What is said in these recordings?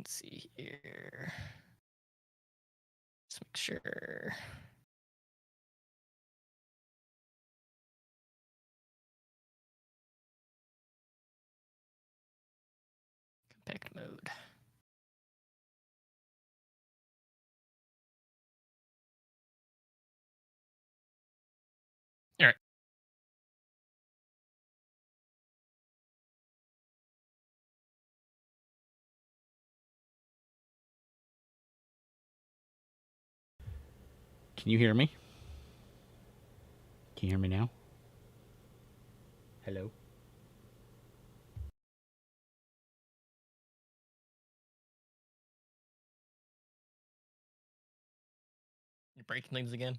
Let's see here. Let's make sure. Compact mode. All right. Can you hear me? Can you hear me now? Hello? You're breaking things again.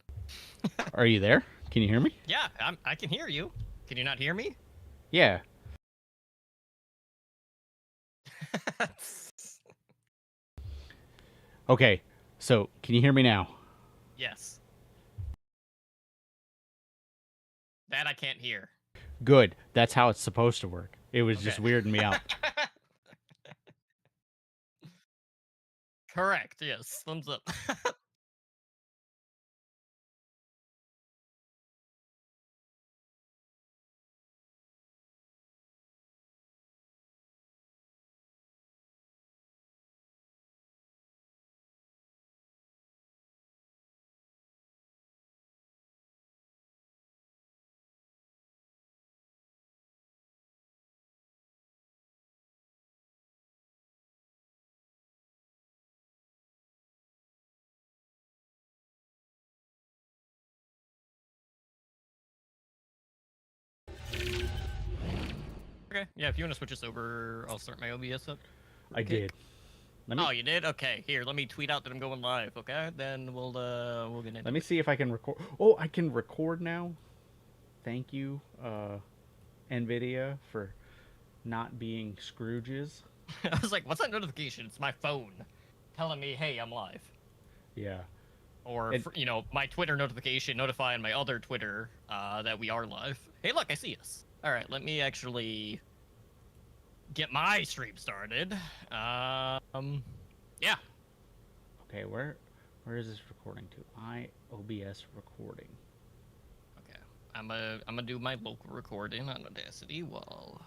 Are you there? Can you hear me? Yeah, I can hear you. Can you not hear me? Yeah. Okay, so can you hear me now? Yes. That I can't hear. Good. That's how it's supposed to work. It was just Okay. weirding me out. Correct. Yes. Thumbs up. Okay. Yeah, if you want to switch us over, I'll start my OBS up. I did. Oh, you did? Okay. Here, let me tweet out that I'm going live. Okay, then we'll get into Let me it. see if I can record. Oh, I can record now. Thank you, NVIDIA, for not being Scrooges. I was like, "What's that notification?" It's my phone telling me, "Hey, I'm live." Yeah. Or my Twitter notification notifying my other Twitter that we are live. Hey, look, I see us. All right, let me actually get my stream started. Yeah. Okay, where is this recording to? OBS recording. Okay, I'm gonna do my local recording on Audacity while.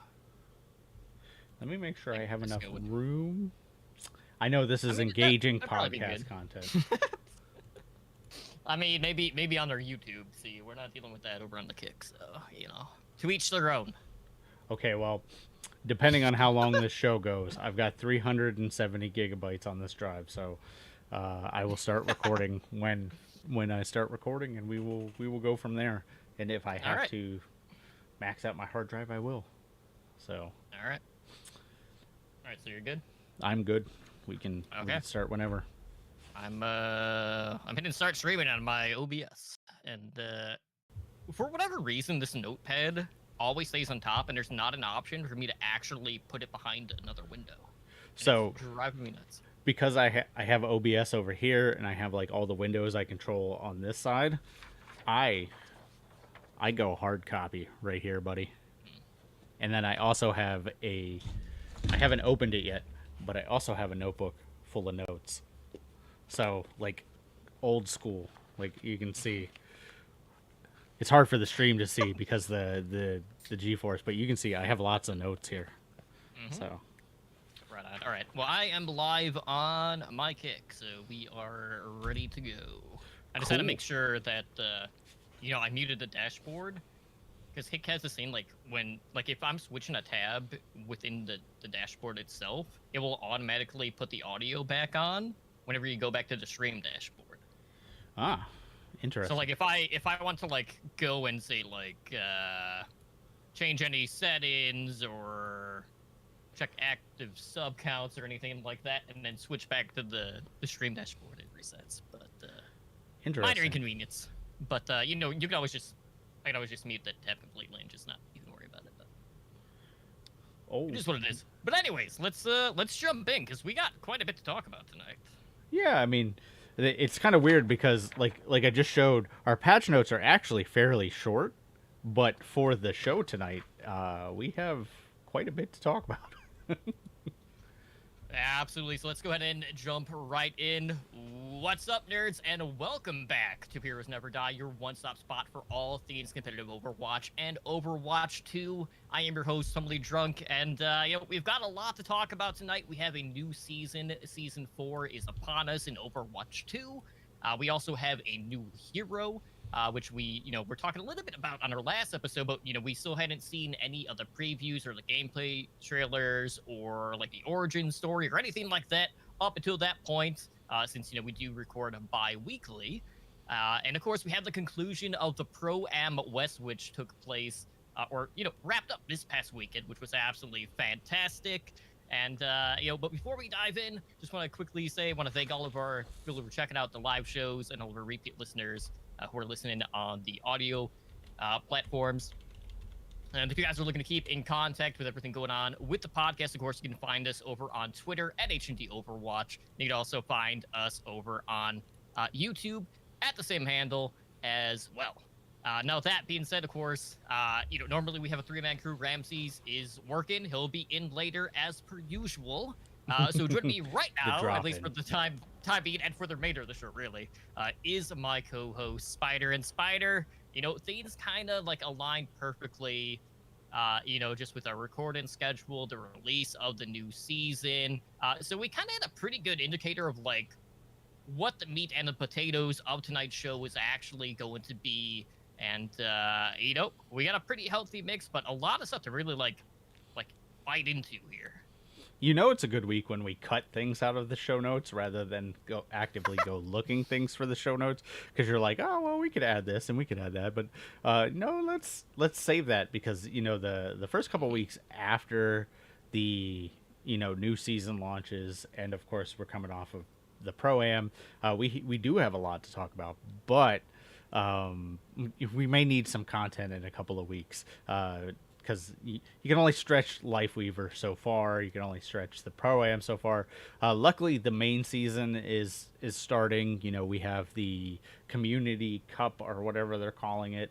Let me make sure I have enough room. I know this is engaging podcast content. I mean, maybe on their YouTube. See, we're not dealing with that over on the Kick, so to each their own. Okay, well, depending on how long this show goes, I've got 370 gigabytes on this drive, so I will start recording when I start recording, and we will go from there. And if I have to max out my hard drive, I will. So. All right. So you're good. I'm good. We can start whenever. I'm hitting start streaming on my OBS, and for whatever reason, this notepad always stays on top, and there's not an option for me to actually put it behind another window. So it's driving me nuts. Because I have OBS over here, and I have like all the windows I control on this side, I go hard copy right here, buddy. And then I also have I haven't opened it yet, but I also have a notebook full of notes. So, like, old school. Like, you can see. It's hard for the stream to see because the G-force, but you can see I have lots of notes here. So. Right on. All right. Well, I am live on my Kick, so we are ready to go. I just had to make sure that, I muted the dashboard. Because Hick has this thing, if I'm switching a tab within the dashboard itself, it will automatically put the audio back on whenever you go back to the stream dashboard. Ah, interesting. So, if I want to, go and say, change any settings or check active sub counts or anything like that, and then switch back to the stream dashboard, it resets. But, minor inconvenience. But, you can always just... I can always just mute that tab completely and just not even worry about it. But it is what it is. But anyways, let's jump in because we got quite a bit to talk about tonight. Yeah, I mean, it's kind of weird because like I just showed, our patch notes are actually fairly short, but for the show tonight, we have quite a bit to talk about. Absolutely. So let's go ahead and jump right in. What's up, nerds, and welcome back to Heroes Never Die, your one-stop spot for all things competitive Overwatch and Overwatch 2. I am your host, Humbly Drunk, and we've got a lot to talk about tonight. We have a new season. Season 4 is upon us in Overwatch 2. We also have a new hero, which we're talking a little bit about on our last episode, but, we still hadn't seen any of the previews or the gameplay trailers or, like, the origin story or anything like that up until that point, since, we do record bi-weekly. And, of course, we have the conclusion of the Pro-Am West, which took place, wrapped up this past weekend, which was absolutely fantastic. And, but before we dive in, just want to quickly say, I want to thank all of our people who are checking out the live shows and all of our repeat listeners who are listening on the audio platforms. And if you guys are looking to keep in contact with everything going on with the podcast, of course, you can find us over on Twitter at HND Overwatch. You can also find us over on YouTube at the same handle as well. Now, that being said, of course, normally we have a three-man crew. Ramses is working. He'll be in later as per usual. So joining me right now, at least for the time being, and for the remainder of the show, really, is my co-host, Spyder. And Spyder, things kind of, like, align perfectly, just with our recording schedule, the release of the new season. So we kind of had a pretty good indicator of, like, what the meat and the potatoes of tonight's show was actually going to be. And, we got a pretty healthy mix, but a lot of stuff to really, like bite into here. It's a good week when we cut things out of the show notes rather than actively go looking things for the show notes, because you're like, oh, well, we could add this and we could add that. But no, let's save that, because, the first couple weeks after the, new season launches, and, of course, we're coming off of the Pro-Am, we do have a lot to talk about. But we may need some content in a couple of weeks, because you can only stretch Lifeweaver so far. You can only stretch the Pro-Am so far. Luckily, the main season is starting. We have the Community Cup, or whatever they're calling it,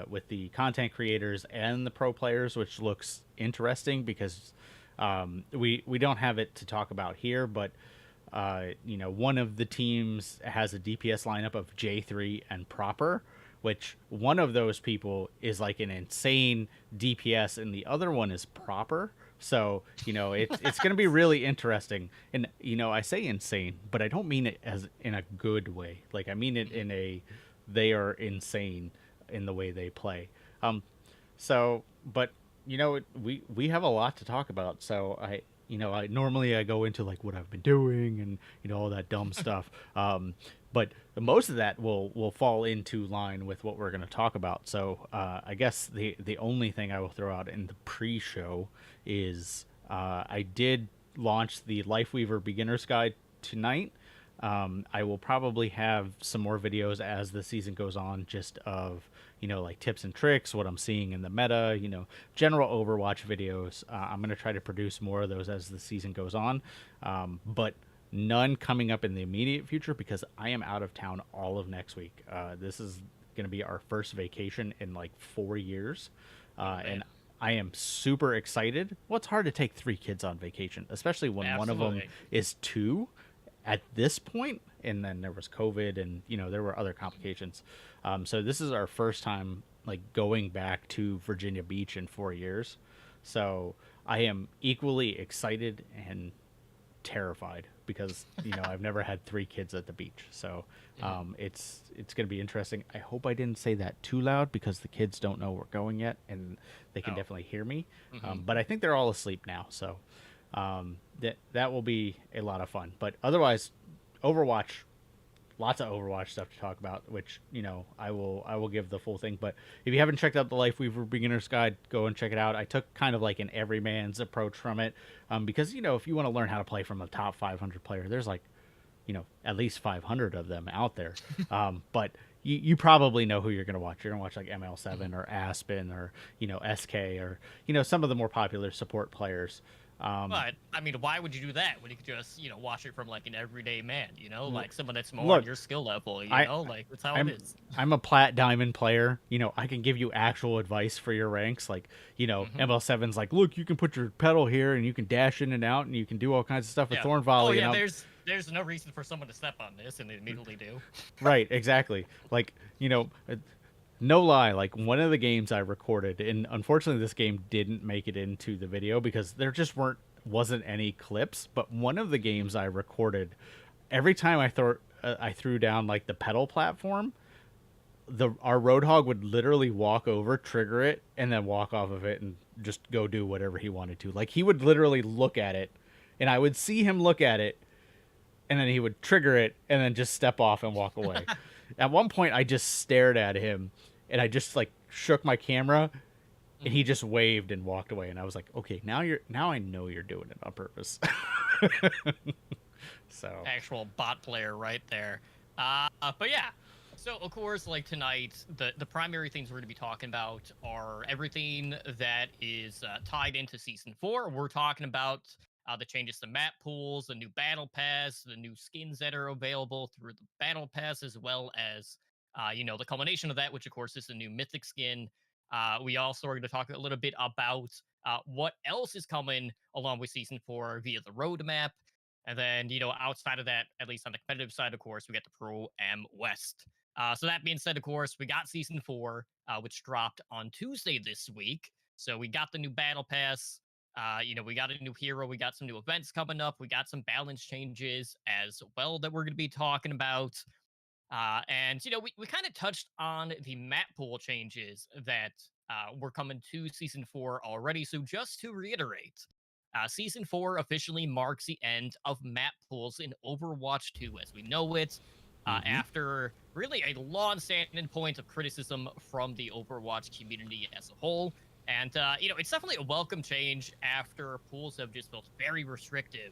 with the content creators and the pro players, which looks interesting, because we don't have it to talk about here, but one of the teams has a DPS lineup of J3 and Proper, which one of those people is like an insane DPS and the other one is Proper. So, it's going to be really interesting. And, I say insane, but I don't mean it as in a good way. Like, I mean it in they are insane in the way they play. But, we have a lot to talk about. So I normally I go into, like, what I've been doing and, all that dumb stuff. But most of that will fall into line with what we're going to talk about. So I guess the only thing I will throw out in the pre-show is I did launch the Lifeweaver Beginner's Guide tonight. I will probably have some more videos as the season goes on, just of, like, tips and tricks, what I'm seeing in the meta, general Overwatch videos. I'm going to try to produce more of those as the season goes on. But none coming up in the immediate future, because I am out of town all of next week. This is going to be our first vacation in, like, 4 years. And I am super excited. Well, it's hard to take 3 kids on vacation, especially when Absolutely. one of them is 2 at this point, and then there was COVID, and there were other complications. So this is our first time, like, going back to Virginia Beach in 4 years. So I am equally excited and terrified, because I've never had 3 kids at the beach. So it's going to be interesting. I hope I didn't say that too loud, because the kids don't know we're going yet, and they can definitely hear me. But I think they're all asleep now, so that will be a lot of fun. But otherwise, Overwatch, lots of Overwatch stuff to talk about, which I will give the full thing. But if you haven't checked out the Lifeweaver Beginner's Guide, go and check it out. I took kind of like an everyman's approach from it, because if you want to learn how to play from a top 500 player, there's, like, at least 500 of them out there. But you probably know who you're going to watch. You're going to watch, like, ML7 or Aspen or SK or some of the more popular support players. But I mean, why would you do that when you could just, watch it from like an everyday man, like someone that's more on Look, your skill level, like that's how I'm it is. I'm a plat diamond player. I can give you actual advice for your ranks. Like, ML7's like, look, you can put your pedal here and you can dash in and out and you can do all kinds of stuff with Yeah. Thorn Oh Volley. yeah, And I'm there's no reason for someone to step on this, and they immediately do. right, exactly. Like, no lie, like one of the games I recorded, and unfortunately this game didn't make it into the video because there just wasn't any clips. But one of the games I recorded, every time I threw down like the pedal platform, our Roadhog would literally walk over, trigger it, and then walk off of it and just go do whatever he wanted to. Like he would literally look at it, and I would see him look at it, and then he would trigger it, and then just step off and walk away. At one point, I just stared at him, and I just like shook my camera, and he just waved and walked away. And I was like, okay, now I know you're doing it on purpose. So Actual bot player right there. But yeah. So of course, like tonight, the primary things we're going to be talking about are everything that is tied into season 4. We're talking about the changes to map pools, the new battle pass, the new skins that are available through the battle pass, as well as the culmination of that, which of course is the new mythic skin. We also are going to talk a little bit about what else is coming along with season 4 via the roadmap. And then, outside of that, at least on the competitive side, of course, we got the Pro Am West. So that being said, of course, we got season 4, which dropped on Tuesday this week. So we got the new battle pass. We got a new hero. We got some new events coming up. We got some balance changes as well that we're going to be talking about. We kind of touched on the map pool changes that were coming to season 4 already. So just to reiterate, season 4 officially marks the end of map pools in Overwatch 2 as we know it. After really a long-standing point of criticism from the Overwatch community as a whole. And, it's definitely a welcome change after pools have just felt very restrictive.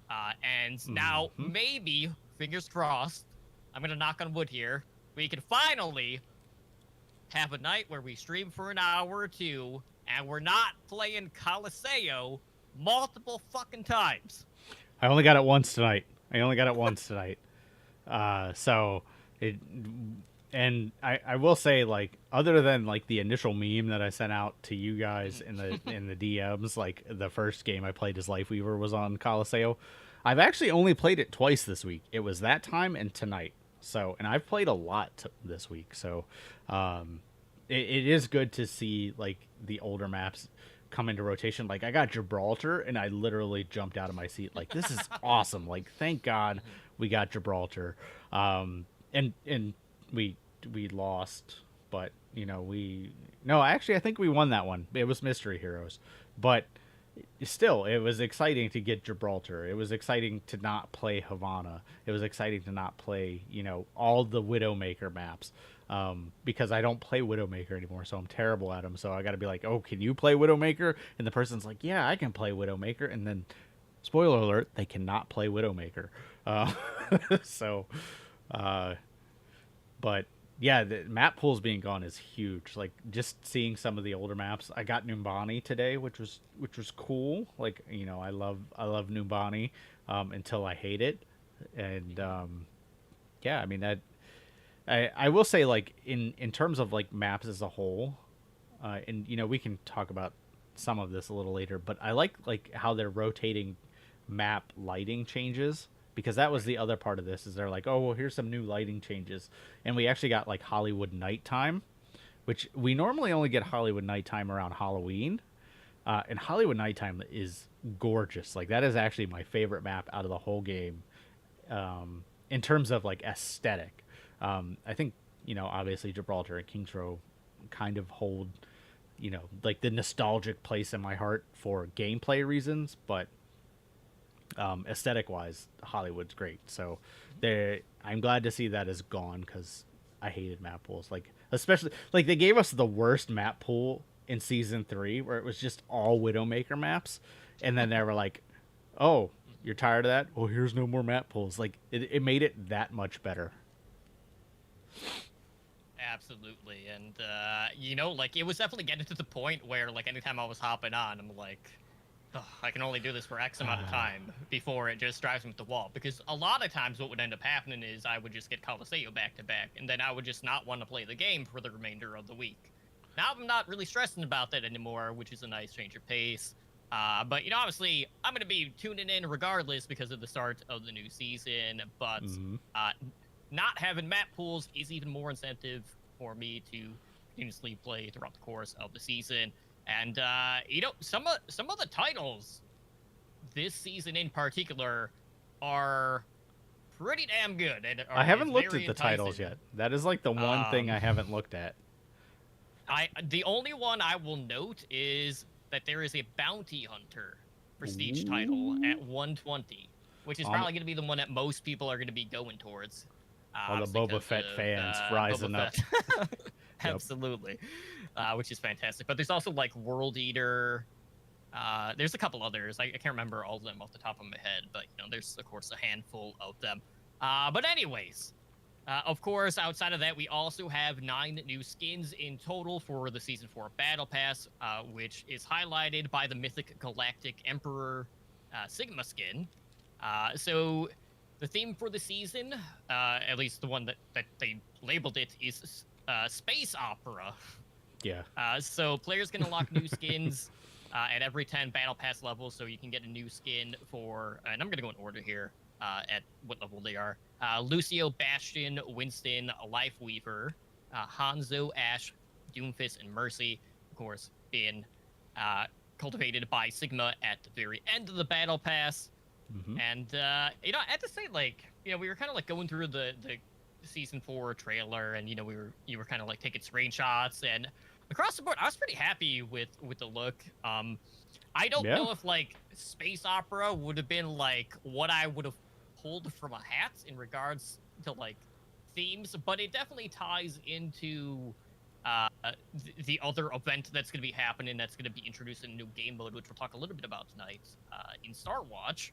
And now, maybe, fingers crossed, I'm going to knock on wood here, we can finally have a night where we stream for an hour or two, and we're not playing Coliseo multiple fucking times. I only got it once tonight. So I will say, like, other than like the initial meme that I sent out to you guys in the DMs, like the first game I played as Lifeweaver was on Coliseo, I've actually only played it twice this week. It was that time and tonight. So, and I've played a lot this week. So, it is good to see like the older maps come into rotation. Like I got Gibraltar and I literally jumped out of my seat. Like, this is awesome. Like, thank God we got Gibraltar. And we lost, but actually I think we won that one. It was Mystery Heroes, but still it was exciting to get Gibraltar. It was exciting to not play Havana. It was exciting to not play, all the Widowmaker maps. Because I don't play Widowmaker anymore, so I'm terrible at them. So I got to be like, oh, can you play Widowmaker? And the person's like, yeah, I can play Widowmaker. And then, spoiler alert, they cannot play Widowmaker. But yeah, the map pools being gone is huge. Like, just seeing some of the older maps. I got Numbani today, which was cool. Like, I love Numbani until I hate it. And yeah, I mean that. I will say, like, in terms of like maps as a whole, and we can talk about some of this a little later, but I like how they're rotating map lighting changes, because that was the other part of this, is they're like, oh well, here's some new lighting changes, and we actually got like Hollywood nighttime, which we normally only get Hollywood nighttime around Halloween, and Hollywood nighttime is gorgeous. Like, that is actually my favorite map out of the whole game, in terms of like aesthetic. I think, obviously Gibraltar and Kings Row kind of hold, like the nostalgic place in my heart for gameplay reasons, but aesthetic wise, Hollywood's great. So I'm glad to see that is gone, because I hated map pools. Like, especially, like, they gave us the worst map pool in season 3 where it was just all Widowmaker maps. And then they were like, oh, you're tired of that? Well, here's no more map pools. Like, it made it that much better. Absolutely. And, like, it was definitely getting to the point where, like, anytime I was hopping on, I'm like, ugh, I can only do this for X amount of time before it just drives me up the wall. Because a lot of times what would end up happening is I would just get Coliseo back to back, and then I would just not want to play the game for the remainder of the week. Now I'm not really stressing about that anymore, which is a nice change of pace. But, obviously, I'm going to be tuning in regardless because of the start of the new season. But not having map pools is even more incentive for me to continuously play throughout the course of the season. And, some of the titles this season in particular are pretty damn good. And I haven't looked at the titles yet. That is like the one thing I haven't looked at. The only one I will note is that there is a bounty hunter prestige title at 120, which is probably going to be the one that most people are going to be going towards. All the Boba Fett fans rising up. Absolutely. Which is fantastic. But there's also like World Eater. There's a couple others. I can't remember all of them off the top of my head, but there's of course a handful of them. But anyways, of course, outside of that, we also have 9 new skins in total for the Season 4 Battle Pass, which is highlighted by the Mythic Galactic Emperor Sigma skin. So the theme for the season, at least the one that they labeled it, is Space Opera. Yeah. So players can unlock new skins at every 10 Battle Pass levels, so you can get a new skin for, and I'm going to go in order here at what level they are. Lucio, Bastion, Winston, Lifeweaver, Hanzo, Ash, Doomfist, and Mercy, of course, being cultivated by Sigma at the very end of the Battle Pass. And, I have to say, like, we were kind of like going through the Season 4 trailer, and, you were kind of like taking screenshots, and across the board, I was pretty happy with the look. I don't know if, like, Space Opera would have been, like, what I would have pulled from a hat in regards to, like, themes, but it definitely ties into the other event that's going to be happening, that's going to be introduced in a new game mode, which we'll talk a little bit about tonight in Starwatch.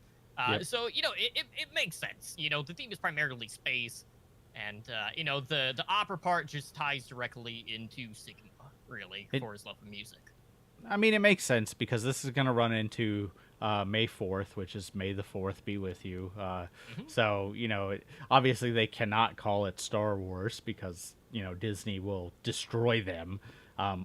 So, it makes sense. The theme is primarily space, and, the opera part just ties directly into Sigma, really, for his love of music. I mean, it makes sense because this is going to run into May 4th, which is May the 4th be with you. So, obviously they cannot call it Star Wars because, Disney will destroy them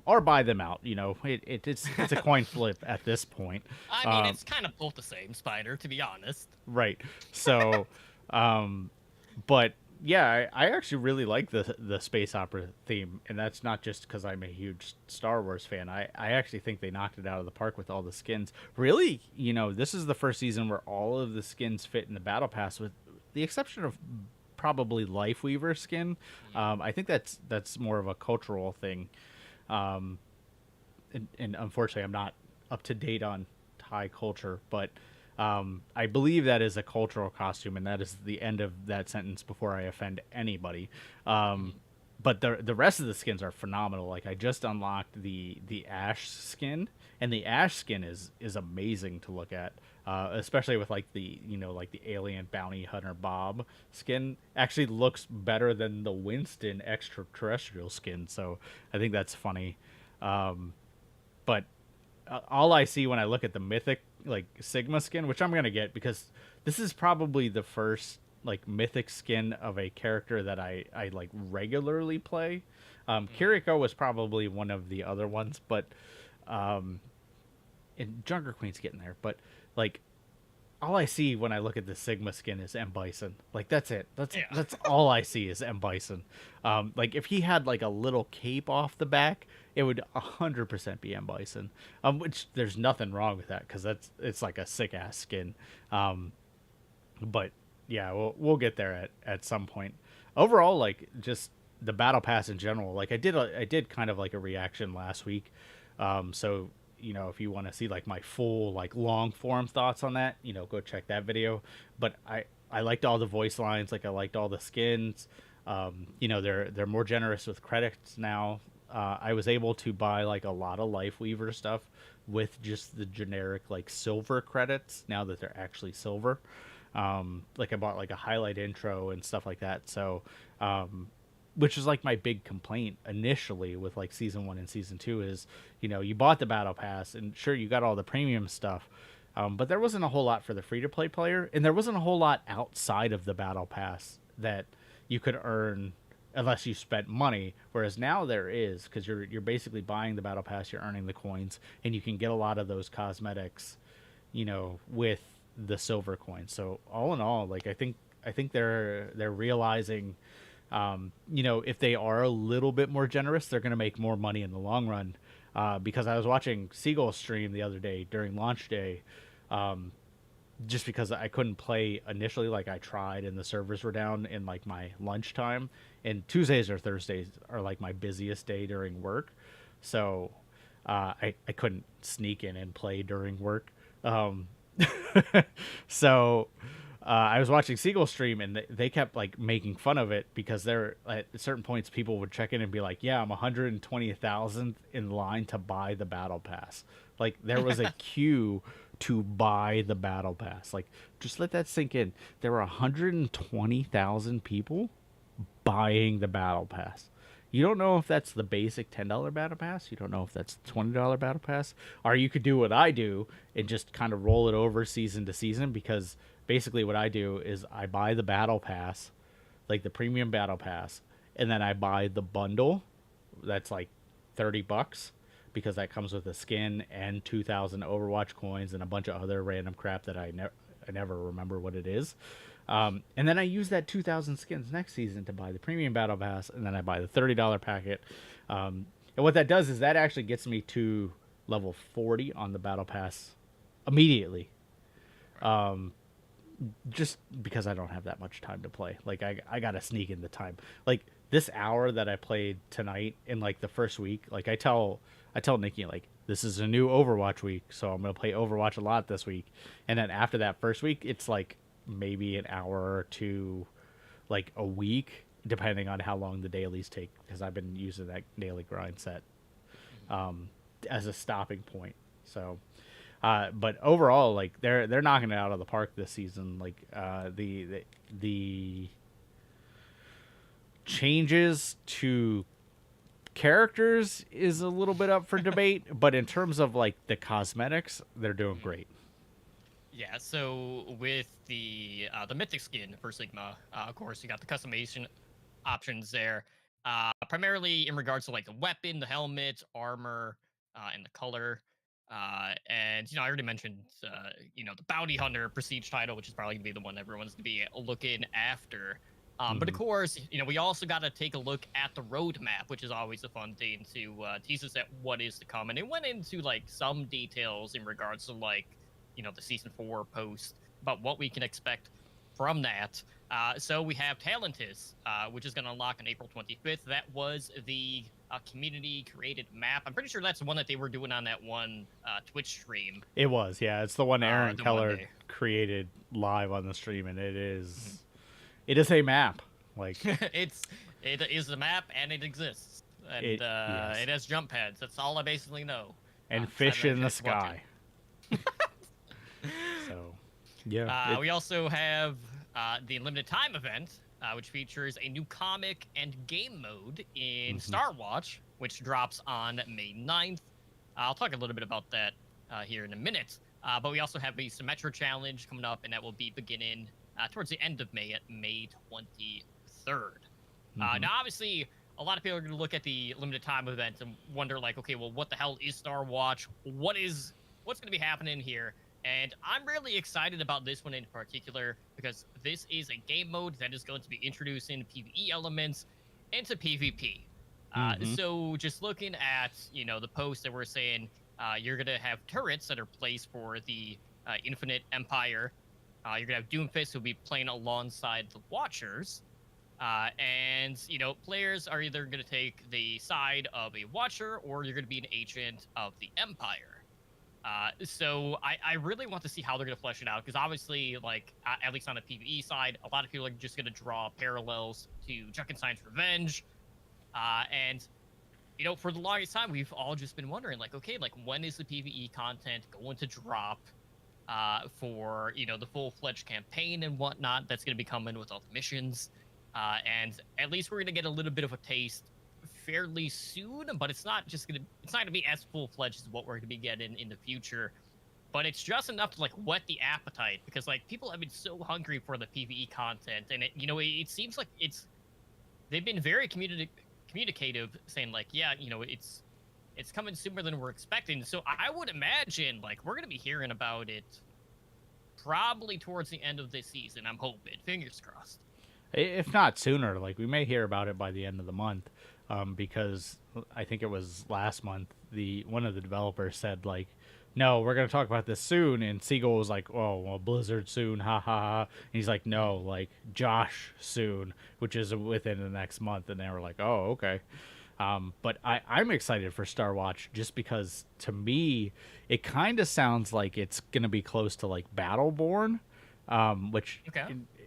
or buy them out. It's a coin flip at this point. I mean, it's kind of both the same, Spyder, to be honest. Right. So, but yeah, I actually really like the space opera theme, and that's not just because I'm a huge Star Wars fan. I actually think they knocked it out of the park with all the skins. Really, this is the first season where all of the skins fit in the Battle Pass, with the exception of probably Lifeweaver skin. I think that's more of a cultural thing, and unfortunately, I'm not up to date on Thai culture, but. I believe that is a cultural costume, and that is the end of that sentence before I offend anybody. But the rest of the skins are phenomenal. Like, I just unlocked the Ash skin, and the Ash skin is amazing to look at, especially with like the alien bounty hunter Bob skin. Actually looks better than the Winston extraterrestrial skin, so I think that's funny. But all I see when I look at the mythic Sigma skin, which I'm gonna get because this is probably the first mythic skin of a character that I like regularly play. Kiriko was probably one of the other ones, but and Junker Queen's getting there. But all I see when I look at the Sigma skin is M. Bison. That's it. That's all I see is M. Bison. If he had a little cape off the back, it would 100% be M. Bison. Which there's nothing wrong with that because it's like a sick ass skin. But yeah, we'll get there at some point. Overall, just the Battle Pass in general. I did kind of a reaction last week. So. If you want to see my full long form thoughts on that, go check that video. But I liked all the voice lines. I liked all the skins. They're more generous with credits now. I was able to buy a lot of Lifeweaver stuff with just the generic silver credits now that they're actually silver. I bought a highlight intro and stuff like that. So which is like my big complaint initially with like season 1 and season 2 is, you bought the battle pass and sure you got all the premium stuff, but there wasn't a whole lot for the free to play player, and there wasn't a whole lot outside of the battle pass that you could earn unless you spent money. Whereas now there is, because you're basically buying the battle pass, you're earning the coins, and you can get a lot of those cosmetics, with the silver coins. So all in all, like I think they're realizing, if they are a little bit more generous, they're going to make more money in the long run. Because I was watching Seagull stream the other day during launch day, just because I couldn't play initially. Like I tried and the servers were down in like my lunchtime, and Tuesdays or Thursdays are like my busiest day during work. So I couldn't sneak in and play during work. So I was watching Seagull stream, and they kept like making fun of it because they're at certain points people would check in and be like, "Yeah, I'm 120,000th in line to buy the battle pass." Like there was a queue to buy the battle pass. Like just let that sink in. There were 120,000 people buying the battle pass. You don't know if that's the basic $10 battle pass. You don't know if that's the $20 battle pass. Or you could do what I do and just kind of roll it over season to season, because basically what I do is I buy the battle pass, like the premium battle pass, and then I buy the bundle that's like $30, because that comes with a skin and 2,000 Overwatch coins and a bunch of other random crap that I never remember what it is. And then I use that 2,000 skins next season to buy the premium battle pass, and then I buy the $30 packet. And what that does is that actually gets me to level 40 on the battle pass immediately. Just because I don't have that much time to play. Like I gotta sneak in the time. Like this hour that I played tonight in like the first week, like I tell Nikki, like, this is a new Overwatch week, so I'm gonna play Overwatch a lot this week. And then after that first week, it's like maybe an hour or two, like a week, depending on how long the dailies take, because I've been using that daily grind set as a stopping point. So but overall, like they're knocking it out of the park this season. Like the changes to characters is a little bit up for debate, but in terms of like the cosmetics, they're doing great. Yeah, so with the mythic skin for Sigma, of course you got the customization options there. Primarily in regards to like the weapon, the helmet, armor, and the color. And I already mentioned the bounty hunter prestige title, which is probably gonna be the one everyone's gonna be looking after. But of course, we also got to take a look at the roadmap, which is always a fun thing to tease us at what is to come. And it went into like some details in regards to like the season 4 post about what we can expect from that. So we have Talentus, which is going to unlock on April 25th. That was the community created map. I'm pretty sure that's the one that they were doing on that one Twitch stream. It was, yeah. It's the one Aaron Keller created live on the stream, and it is it is a map. Like it is a map, and it exists, and it has jump pads. That's all I basically know. And fish in the sky. So, yeah. We also have the limited time event, which features a new comic and game mode in Star Watch, which drops on May 9th. I'll talk a little bit about that here in a minute. But we also have a Symmetra challenge coming up, and that will be beginning towards the end of May at May 23rd. Now, obviously, a lot of people are going to look at the limited time event and wonder, like, okay, well, what the hell is Star Watch? What's going to be happening here? And I'm really excited about this one in particular, because this is a game mode that is going to be introducing PvE elements into PvP. So just looking at, the post that we're saying, you're going to have turrets that are placed for the Infinite Empire. You're going to have Doomfist who'll be playing alongside the Watchers. And, players are either going to take the side of a Watcher, or you're going to be an agent of the Empire. So I really want to see how they're going to flesh it out, because obviously, like, at least on the PvE side, a lot of people are just going to draw parallels to Junkenstein's Revenge. And, for the longest time, we've all just been wondering, like, okay, like, when is the PvE content going to drop for, the full-fledged campaign and whatnot that's going to be coming with all the missions? And at least we're gonna get a little bit of a taste fairly soon. But it's not gonna be as full fledged as what we're gonna be getting in the future. But it's just enough to like whet the appetite because like people have been so hungry for the PvE content, and it seems like they've been very communicative, saying like, yeah, it's coming sooner than we're expecting. So I would imagine like we're gonna be hearing about it probably towards the end of this season. I'm hoping, fingers crossed. If not sooner, like we may hear about it by the end of the month, because I think it was last month. One of the developers said like, "No, we're gonna talk about this soon," and Siegel was like, "Oh, well, Blizzard soon, ha ha ha." And he's like, "No, like Josh soon, which is within the next month." And they were like, "Oh, okay." But I'm excited for Star Watch just because to me it kind of sounds like it's gonna be close to like Battleborn, which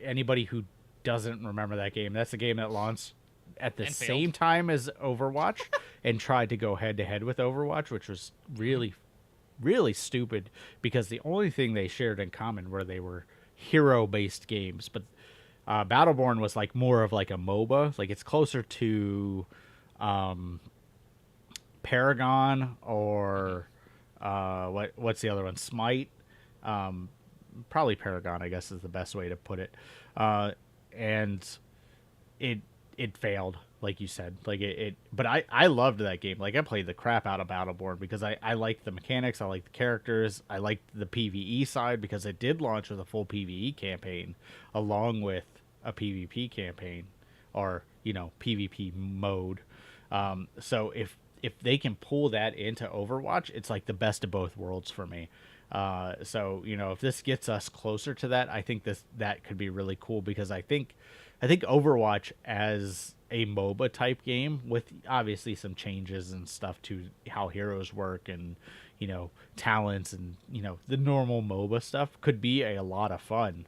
anybody who doesn't remember that game, that's the game that launched at the same time as Overwatch and tried to go head to head with Overwatch, which was really, really stupid because the only thing they shared in common were they were hero based games. But Battleborn was like more of like a MOBA, like it's closer to Paragon or what's the other one? Smite. Probably Paragon, I guess, is the best way to put it. And it failed, like you said. Like but I loved that game. Like I played the crap out of Battleborn because I liked the mechanics, I liked the characters, I liked the PvE side because it did launch with a full PvE campaign along with a PvP campaign or PvP mode. So if they can pull that into Overwatch, it's like the best of both worlds for me. So if this gets us closer to that, I think that could be really cool because I think Overwatch as a MOBA type game with obviously some changes and stuff to how heroes work and talents and the normal MOBA stuff could be a lot of fun.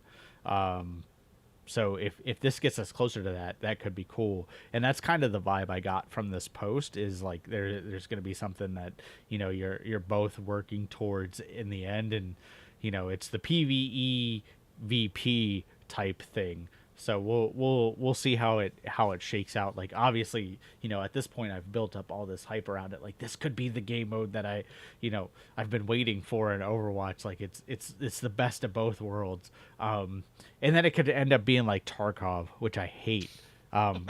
So if this gets us closer to that could be cool. And that's kind of the vibe I got from this post is like there's going to be something that you're both working towards in the end, and it's the PvE VP type thing. So we'll see how it shakes out. Like obviously, at this point I've built up all this hype around it. Like this could be the game mode that I've been waiting for in Overwatch. Like it's the best of both worlds. And then it could end up being like Tarkov, which I hate. I'm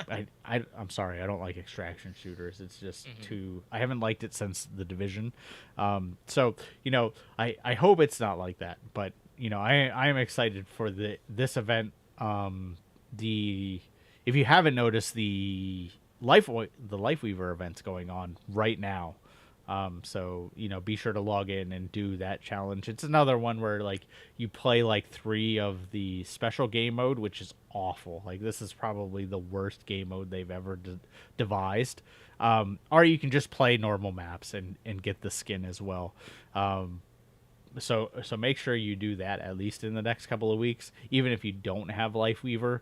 sorry, I don't like extraction shooters. It's just too. I haven't liked it since The Division. So I hope it's not like that. But I am excited for this event. If you haven't noticed, the Lifeweaver event's going on right now. So be sure to log in and do that challenge. It's another one where like you play like 3 of the special game mode, which is awful. Like this is probably the worst game mode they've ever devised. Or you can just play normal maps and get the skin as well. So make sure you do that at least in the next couple of weeks, even if you don't have Lifeweaver,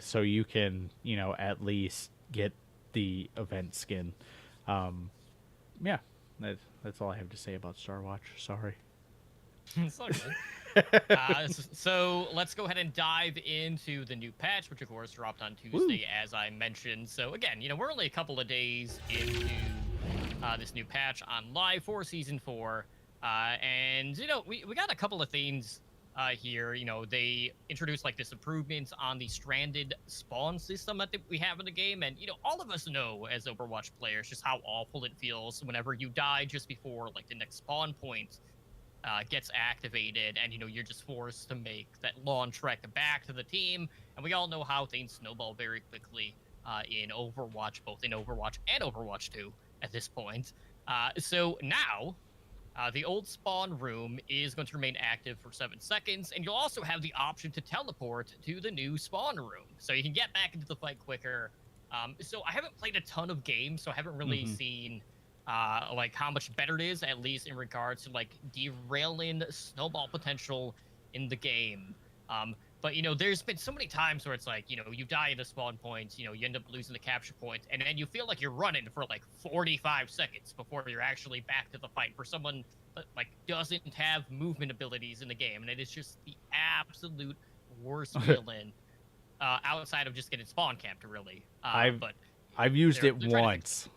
so you can at least get the event skin. Yeah, that's all I have to say about Star Watch. Sorry. It's all good. So let's go ahead and dive into the new patch, which of course dropped on Tuesday, as I mentioned. So again, we're only a couple of days into this new patch on live for Season 4. And we got a couple of things here. They introduced like this improvements on the stranded spawn system that we have in the game, and all of us know as Overwatch players just how awful it feels whenever you die just before like the next spawn point gets activated, and you're just forced to make that long trek back to the team. And we all know how things snowball very quickly in Overwatch, both in Overwatch and Overwatch 2 at this point. So now the old spawn room is going to remain active for 7 seconds, and you'll also have the option to teleport to the new spawn room, so you can get back into the fight quicker. So I haven't played a ton of games, so I haven't really seen like how much better it is, at least in regards to like derailing snowball potential in the game. But there's been so many times where it's like, you die at a spawn point, you end up losing the capture point, and then you feel like you're running for like 45 seconds before you're actually back to the fight for someone that like doesn't have movement abilities in the game, and it is just the absolute worst feeling outside of just getting spawn camped, really. But I've used it once.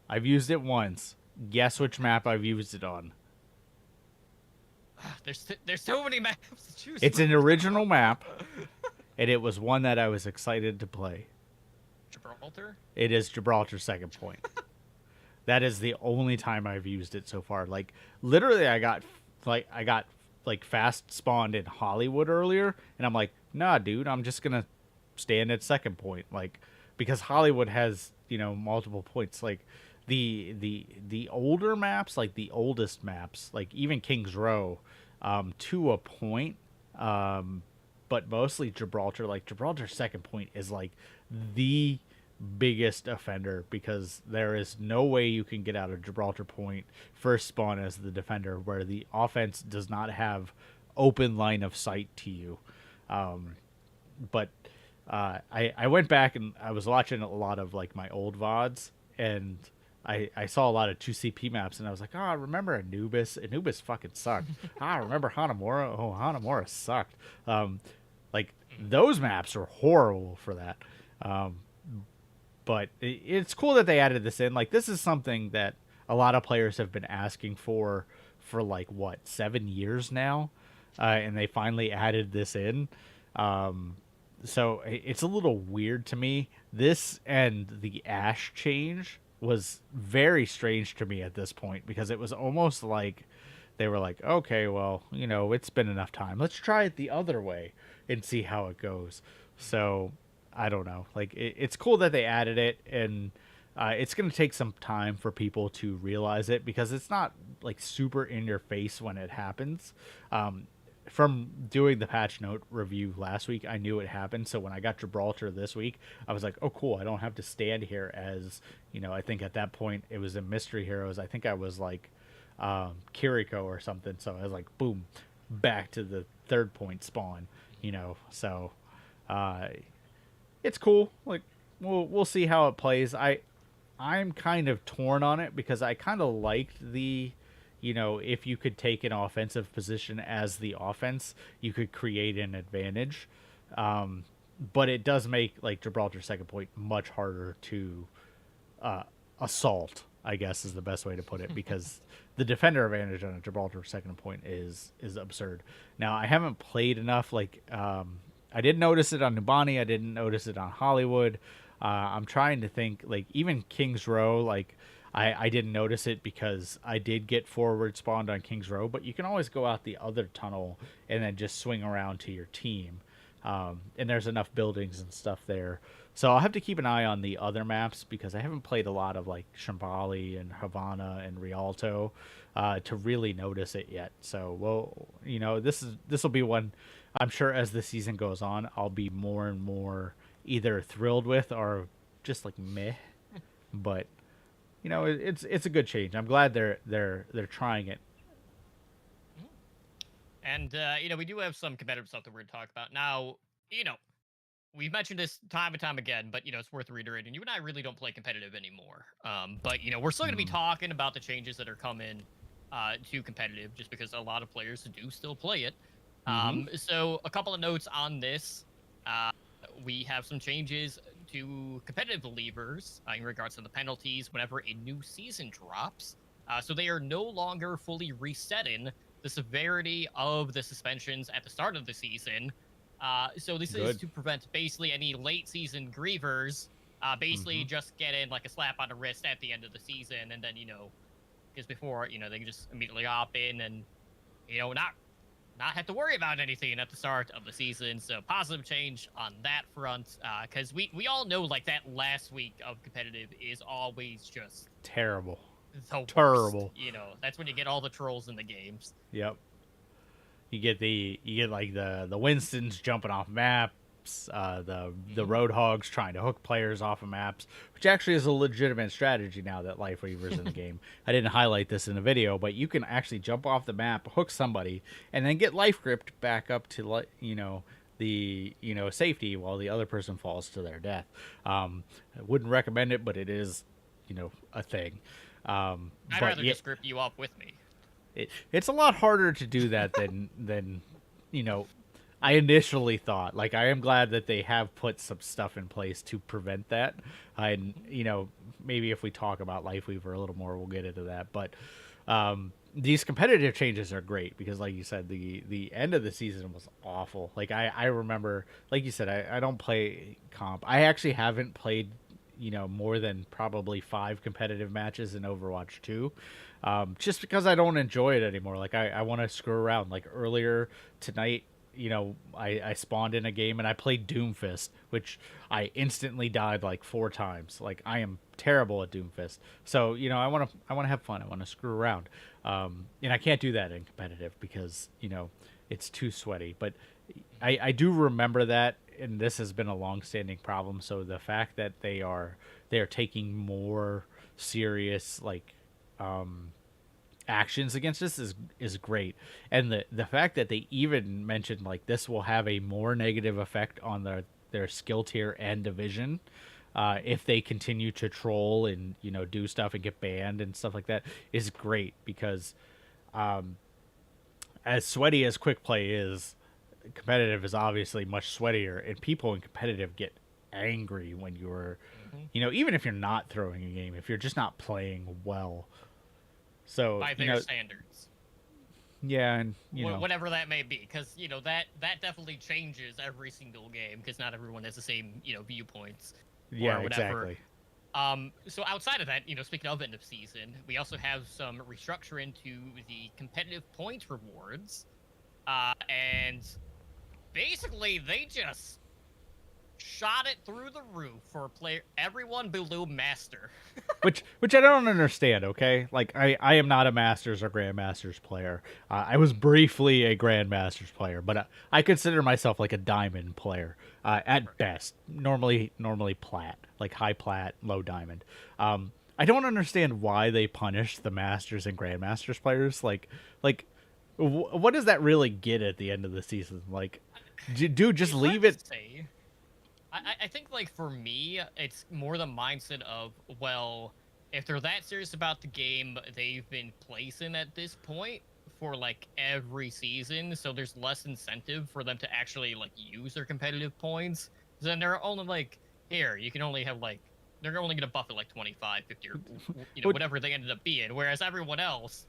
I've used it once. Guess which map I've used it on? There's so many maps to choose It's from. an original map, and it was one that I was excited to play. Gibraltar? It is Gibraltar Second Point. That is the only time I've used it so far. Like literally, I got fast spawned in Hollywood earlier, and I'm like, nah, dude, I'm just gonna stand at Second Point, like because Hollywood has multiple points. Like the older maps, like the oldest maps, like even Kings Row, to a point, but mostly Gibraltar. Like Gibraltar Second Point is like the biggest offender because there is no way you can get out of Gibraltar Point first spawn as the defender, where the offense does not have open line of sight to you. But I went back and I was watching a lot of like my old VODs, and I saw a lot of 2CP maps, and I was like, I remember Anubis. Anubis fucking sucked. I remember Hanamura. Oh, Hanamura sucked. Like those maps are horrible for that. But it's cool that they added this in. Like this is something that a lot of players have been asking for like what 7 years now, and they finally added this in. So it's a little weird to me. This and the Ash change was very strange to me at this point, because it was almost like they were like, okay, well, it's been enough time. Let's try it the other way and see how it goes. So I don't know. Like it's cool that they added it, and it's going to take some time for people to realize it, because it's not like super in your face when it happens. From doing the patch note review last week, I knew it happened. So when I got Gibraltar this week, I was like, oh, cool. I don't have to stand here as, I think at that point it was in Mystery Heroes. I think I was like Kiriko or something. So I was like, boom, back to the third point spawn, so it's cool. Like we'll see how it plays. I'm kind of torn on it, because I kind of liked the, if you could take an offensive position as the offense, you could create an advantage. But it does make like Gibraltar Second Point much harder to assault, I guess is the best way to put it, because the defender advantage on a Gibraltar Second Point is absurd. Now I haven't played enough. Like I did notice it on Nubani. I didn't notice it on Hollywood. I'm trying to think, like even Kings Row, like I didn't notice it because I did get forward spawned on Kings Row, but you can always go out the other tunnel and then just swing around to your team. And there's enough buildings and stuff there. So I'll have to keep an eye on the other maps, because I haven't played a lot of like Shambali and Havana and Rialto to really notice it yet. So, well, this will be one, I'm sure as the season goes on, I'll be more and more either thrilled with or just like meh. But it's a good change. I'm glad they're trying it. And we do have some competitive stuff that we're going to talk about now. We've mentioned this time and time again, but it's worth reiterating. You and I really don't play competitive anymore. But we're still going to be talking about the changes that are coming to competitive, just because a lot of players do still play it. So a couple of notes on this. We have some changes to competitive levers in regards to the penalties whenever a new season drops. So they are no longer fully resetting the severity of the suspensions at the start of the season. So this is to prevent basically any late season grievers basically just getting like a slap on the wrist at the end of the season, and then because before they can just immediately opt in and not have to worry about anything at the start of the season. So positive change on that front, because we all know like that last week of competitive is always just terrible. Terrible. That's when you get all the trolls in the games. Yep. You get like the Winstons jumping off maps, the Roadhogs trying to hook players off of maps, which actually is a legitimate strategy now that Life Weaver's in the game. I didn't highlight this in the video, but you can actually jump off the map, hook somebody, and then get life gripped back up to the safety while the other person falls to their death. I wouldn't recommend it, but it is a thing. I'd rather just grip you up with me. It's a lot harder to do that than I initially thought. Like, I am glad that they have put some stuff in place to prevent that. And, maybe if we talk about Lifeweaver a little more, we'll get into that. But these competitive changes are great because, like you said, the end of the season was awful. Like, I remember, like you said, I don't play comp. I actually haven't played, more than probably 5 competitive matches in Overwatch 2. Just because I don't enjoy it anymore. Like, I want to screw around. Like, earlier tonight, I spawned in a game and I played Doomfist, which I instantly died like 4 times. Like, I am terrible at Doomfist. So, I want to have fun. I want to screw around. And I can't do that in competitive because, it's too sweaty. But I do remember that, and this has been a long-standing problem. So the fact that they're taking more serious, like, actions against us is great. And the fact that they even mentioned, like, this will have a more negative effect on their skill tier and division if they continue to troll and do stuff and get banned and stuff like that, is great. Because as sweaty as quick play is, competitive is obviously much sweatier, and people in competitive get angry when you're even if you're not throwing a game, if you're just not playing well. So by their standards. Yeah, and whatever that may be, because that definitely changes every single game, because not everyone has the same viewpoints. Yeah, exactly. So outside of that, speaking of end of season, we also have some restructure into the competitive points rewards, and basically they just shot it through the roof for everyone below master. which I don't understand. Okay, like, I am not a masters or grandmasters player. I was briefly a grandmasters player, but I consider myself like a diamond player at best. Normally plat, like high plat, low diamond. I don't understand why they punish the masters and grandmasters players. Like what does that really get at the end of the season? Like, dude, just leave it. I think, like, for me, it's more the mindset of, well, if they're that serious about the game they've been placing at this point for, like, every season, so there's less incentive for them to actually, like, use their competitive points. So then they're only, like, here, you can only have, like, they're only going to buff it, like, 25, 50, or, whatever they ended up being. Whereas everyone else,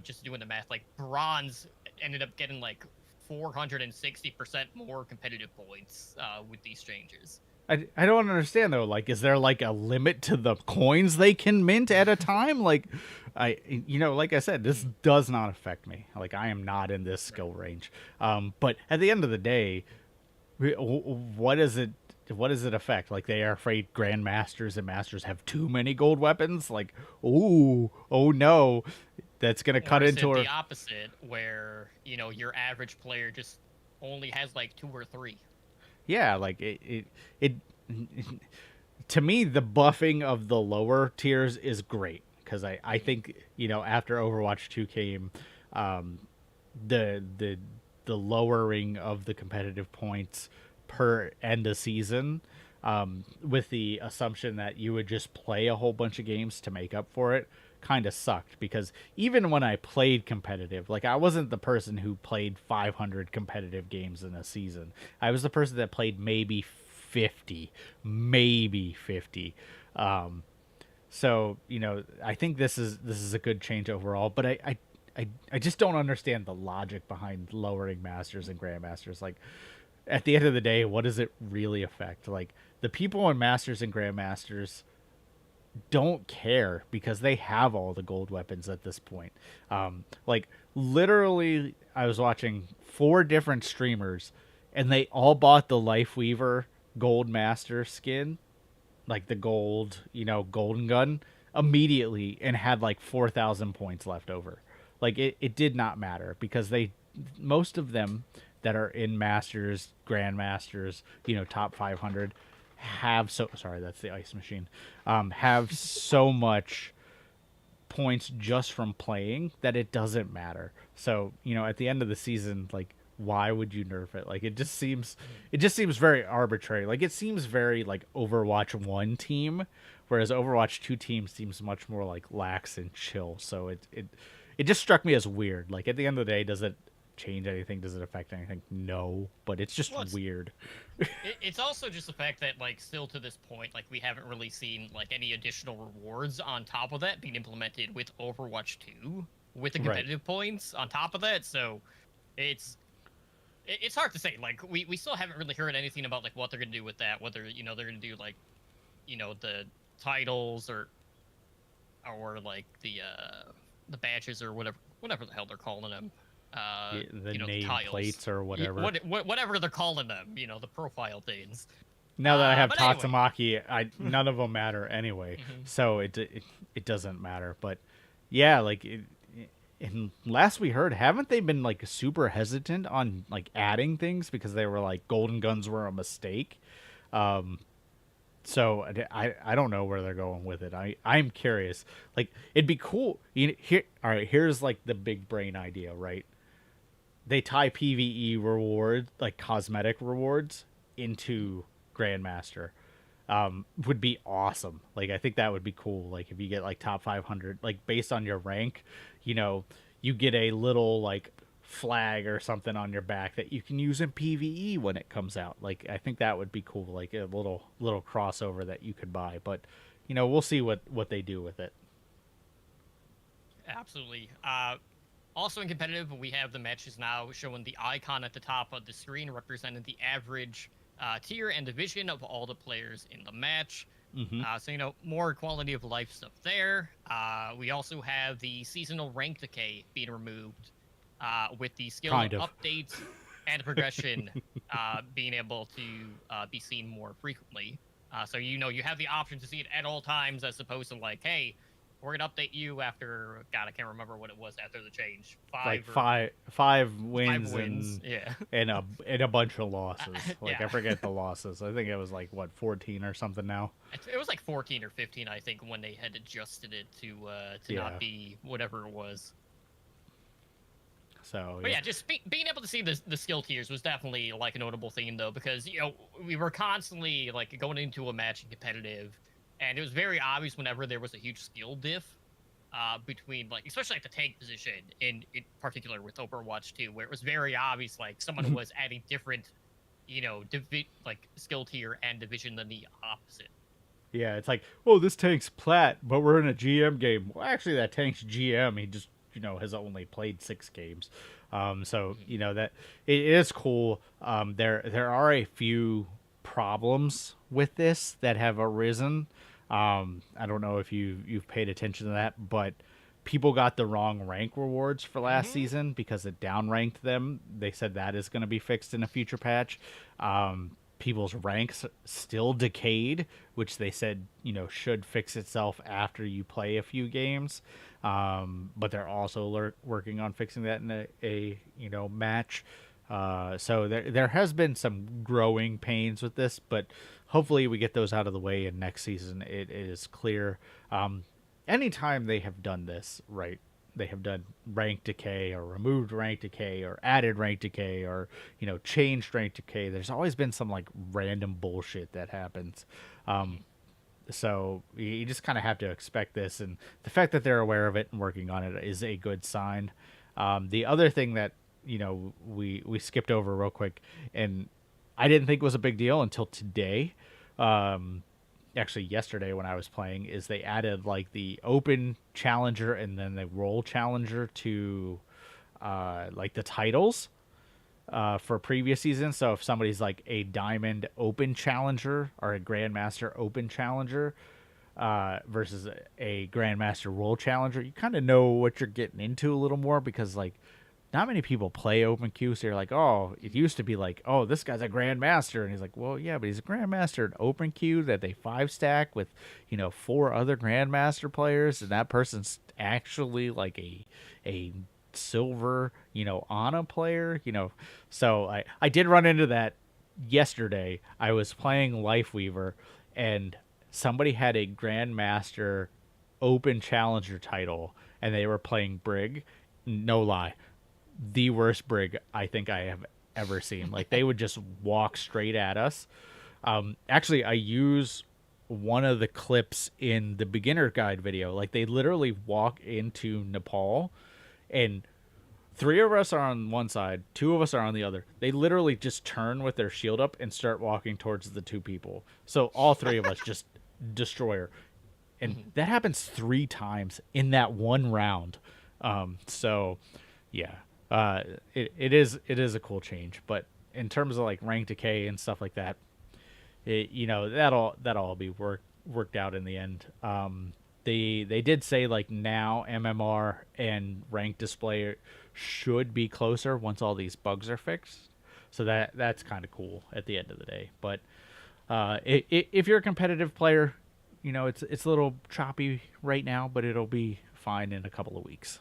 just doing the math, like, bronze ended up getting, like, 460% more competitive points with these strangers. I don't understand though. Like, is there like a limit to the coins they can mint at a time? Like, like I said, this does not affect me. Like, I am not in this skill range. But at the end of the day, what does it affect? Like, they are afraid grandmasters and masters have too many gold weapons. Like, oh no. That's gonna cut into the opposite, where your average player just only has like 2 or 3. Yeah, like it to me, the buffing of the lower tiers is great, because I think after Overwatch 2 came, the lowering of the competitive points per end of season, with the assumption that you would just play a whole bunch of games to make up for it, kind of sucked. Because even when I played competitive, like, I wasn't the person who played 500 competitive games in a season. I was the person that played maybe 50. So I think this is a good change overall, but I just don't understand the logic behind lowering masters and grandmasters. Like, at the end of the day, what does it really affect? Like, the people in masters and grandmasters don't care, because they have all the gold weapons at this point. Like, literally, I was watching 4 different streamers, and they all bought the Lifeweaver gold master skin, like the gold, golden gun, immediately, and had like 4,000 points left over. Like, it did not matter, because most of them that are in masters, grandmasters, top 500, sorry, that's the ice machine, have so much points just from playing that it doesn't matter. So at the end of the season, like, why would you nerf it? Like, it just seems very arbitrary. Like, it seems very like Overwatch 1 team, whereas Overwatch 2 team seems much more like lax and chill. So it just struck me as weird. Like, at the end of the day, does it change anything? Does it affect anything? No, but it's just weird. It's also just the fact that, like, still to this point, like, we haven't really seen, like, any additional rewards on top of that being implemented with Overwatch 2, with the competitive points on top of that, so it's hard to say. Like, we still haven't really heard anything about, like, what they're gonna do with that, whether, you know, they're gonna do, like, you know, the titles or like the badges or whatever the hell they're calling them. The you know, name the plates or whatever. Whatever they're calling them, you know, the profile things. Now that I have Tatsumaki, anyway. None of them matter anyway, so it doesn't matter. But yeah, like, and last we heard, haven't they been like super hesitant on like adding things because they were like golden guns were a mistake? So I don't know where they're going with it. I'm curious. Like, it'd be cool. All right, here's like the big brain idea, right? They tie PvE rewards, like cosmetic rewards, into Grandmaster. Would be awesome. Like, I think that would be cool. Like, if you get like top 500, like based on your rank, you know, you get a little like flag or something on your back that you can use in PvE when it comes out. Like, I think that would be cool. Like a little crossover that you could buy. But, you know, we'll see what they do with it. Absolutely. Also in competitive, we have the matches now showing the icon at the top of the screen representing the average tier and division of all the players in the match. So, you know, more quality of life stuff there. We also have the seasonal rank decay being removed with the skill updates and progression being able to be seen more frequently. So, you know, you have the option to see it at all times as opposed to like, hey, we're gonna update you after, God, I can't remember what it was after the change. Five wins. Yeah. and a bunch of losses. Like, I forget the losses. I think it was like, what, 14 or something now? It was like 14 or 15, I think, when they had adjusted it to not be whatever it was. So, but yeah, just being able to see the skill tiers was definitely like a notable theme, though, because, you know, we were constantly like going into a match in competitive, and it was very obvious whenever there was a huge skill diff between, like, especially like the tank position in particular with Overwatch 2, where it was very obvious like someone was adding different, you know, like skill tier and division than the opposite. Yeah, it's like, oh, this tank's plat, but we're in a GM game. Well, actually, that tank's GM. He just, you know, has only played 6 games. So, you know, that it is cool. There are a few problems with this that have arisen. I don't know if you've paid attention to that, but people got the wrong rank rewards for last season because it downranked them. They said that is going to be fixed in a future patch. People's ranks still decayed, which they said, you know, should fix itself after you play a few games. But they're also working on fixing that in a you know, match. So there has been some growing pains with this, but hopefully we get those out of the way, and next season it is clear. Anytime they have done this, right, they have done rank decay or removed rank decay or added rank decay or, you know, changed rank decay, there's always been some like random bullshit that happens. So you just kind of have to expect this, and the fact that they're aware of it and working on it is a good sign. The other thing that, you know, we skipped over real quick, and I didn't think was a big deal until today. Actually, yesterday when I was playing, is they added like the open challenger and then the role challenger to like the titles for previous seasons. So if somebody's like a diamond open challenger or a grandmaster open challenger versus a grandmaster role challenger, you kind of know what you're getting into a little more, because like not many people play open queue, so you're like, oh, it used to be like, oh, this guy's a grandmaster, and he's like, well, yeah, but he's a grandmaster in open queue that they 5-stack with, you know, 4 other grandmaster players, and that person's actually like a silver, you know, Ana player, you know. So I did run into that yesterday. I was playing Lifeweaver, and somebody had a grandmaster open challenger title, and they were playing Brig. No lie, the worst Brig I think I have ever seen. Like, they would just walk straight at us. Actually, I use one of the clips in the beginner guide video. Like, they literally walk into Nepal, and 3 of us are on one side, 2 of us are on the other. They literally just turn with their shield up and start walking towards the 2 people. So all 3 of us just destroy her. And that happens 3 times in that one round. So yeah, it is a cool change. But in terms of like rank decay and stuff like that, that'll all be worked out in the end. They did say like now MMR and rank display should be closer once all these bugs are fixed. So that's kind of cool at the end of the day. But if you're a competitive player, it's a little choppy right now, but it'll be fine in a couple of weeks.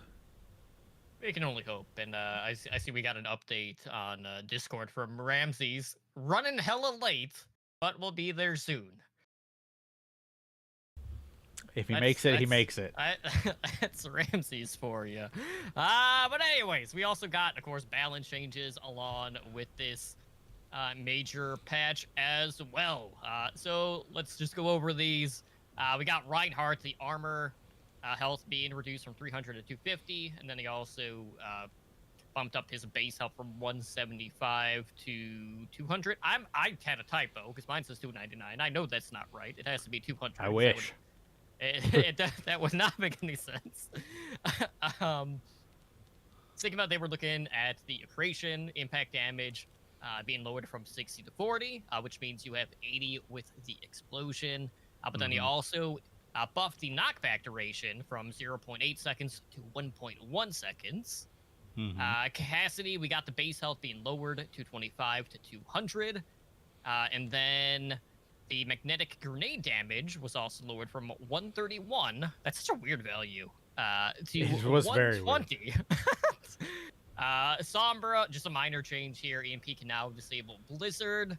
We can only hope. And I see we got an update on Discord from Ramses, running hella late, but we'll be there soon. If he makes it, he makes it. That's Ramses for you. But anyways, we also got, of course, balance changes along with this major patch as well. So let's just go over these. We got Reinhardt, the armor health being reduced from 300 to 250, and then he also bumped up his base health from 175 to 200. I had a typo because mine says 299. I know that's not right. It has to be 200. I wish. That would not make any sense. Thinking about, they were looking at the accretion, impact damage being lowered from 60 to 40, which means you have 80 with the explosion. But then he also buffed the knockback duration from 0.8 seconds to 1.1 seconds. Capacity, we got the base health being lowered to 25 to 200. And then the magnetic grenade damage was also lowered from 131. That's such a weird value. To it was 120. Sombra, just a minor change here. EMP can now disable Blizzard.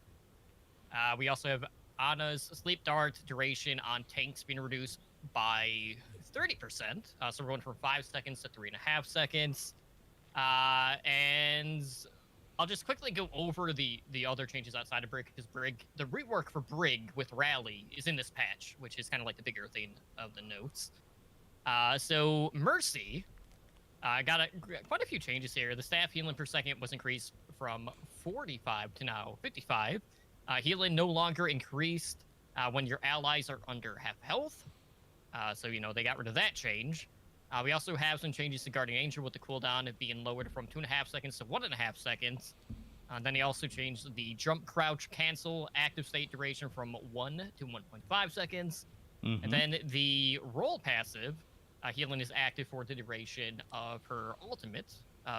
We also have Ana's sleep dart duration on tanks being reduced by 30%. So we're going from 5 seconds to 3.5 seconds. And I'll just quickly go over the other changes outside of Brig, because the rework for Brig with Rally is in this patch, which is kind of like the bigger thing of the notes. So Mercy got quite a few changes here. The staff healing per second was increased from 45 to now 55. Healing no longer increased when your allies are under half health. So, they got rid of that change. We also have some changes to Guardian Angel with the cooldown being lowered from 2.5 seconds to 1.5 seconds. Then he also changed the jump, crouch, cancel active state duration from 1 to 1.5 seconds. And then the roll passive, healing is active for the duration of her ultimate,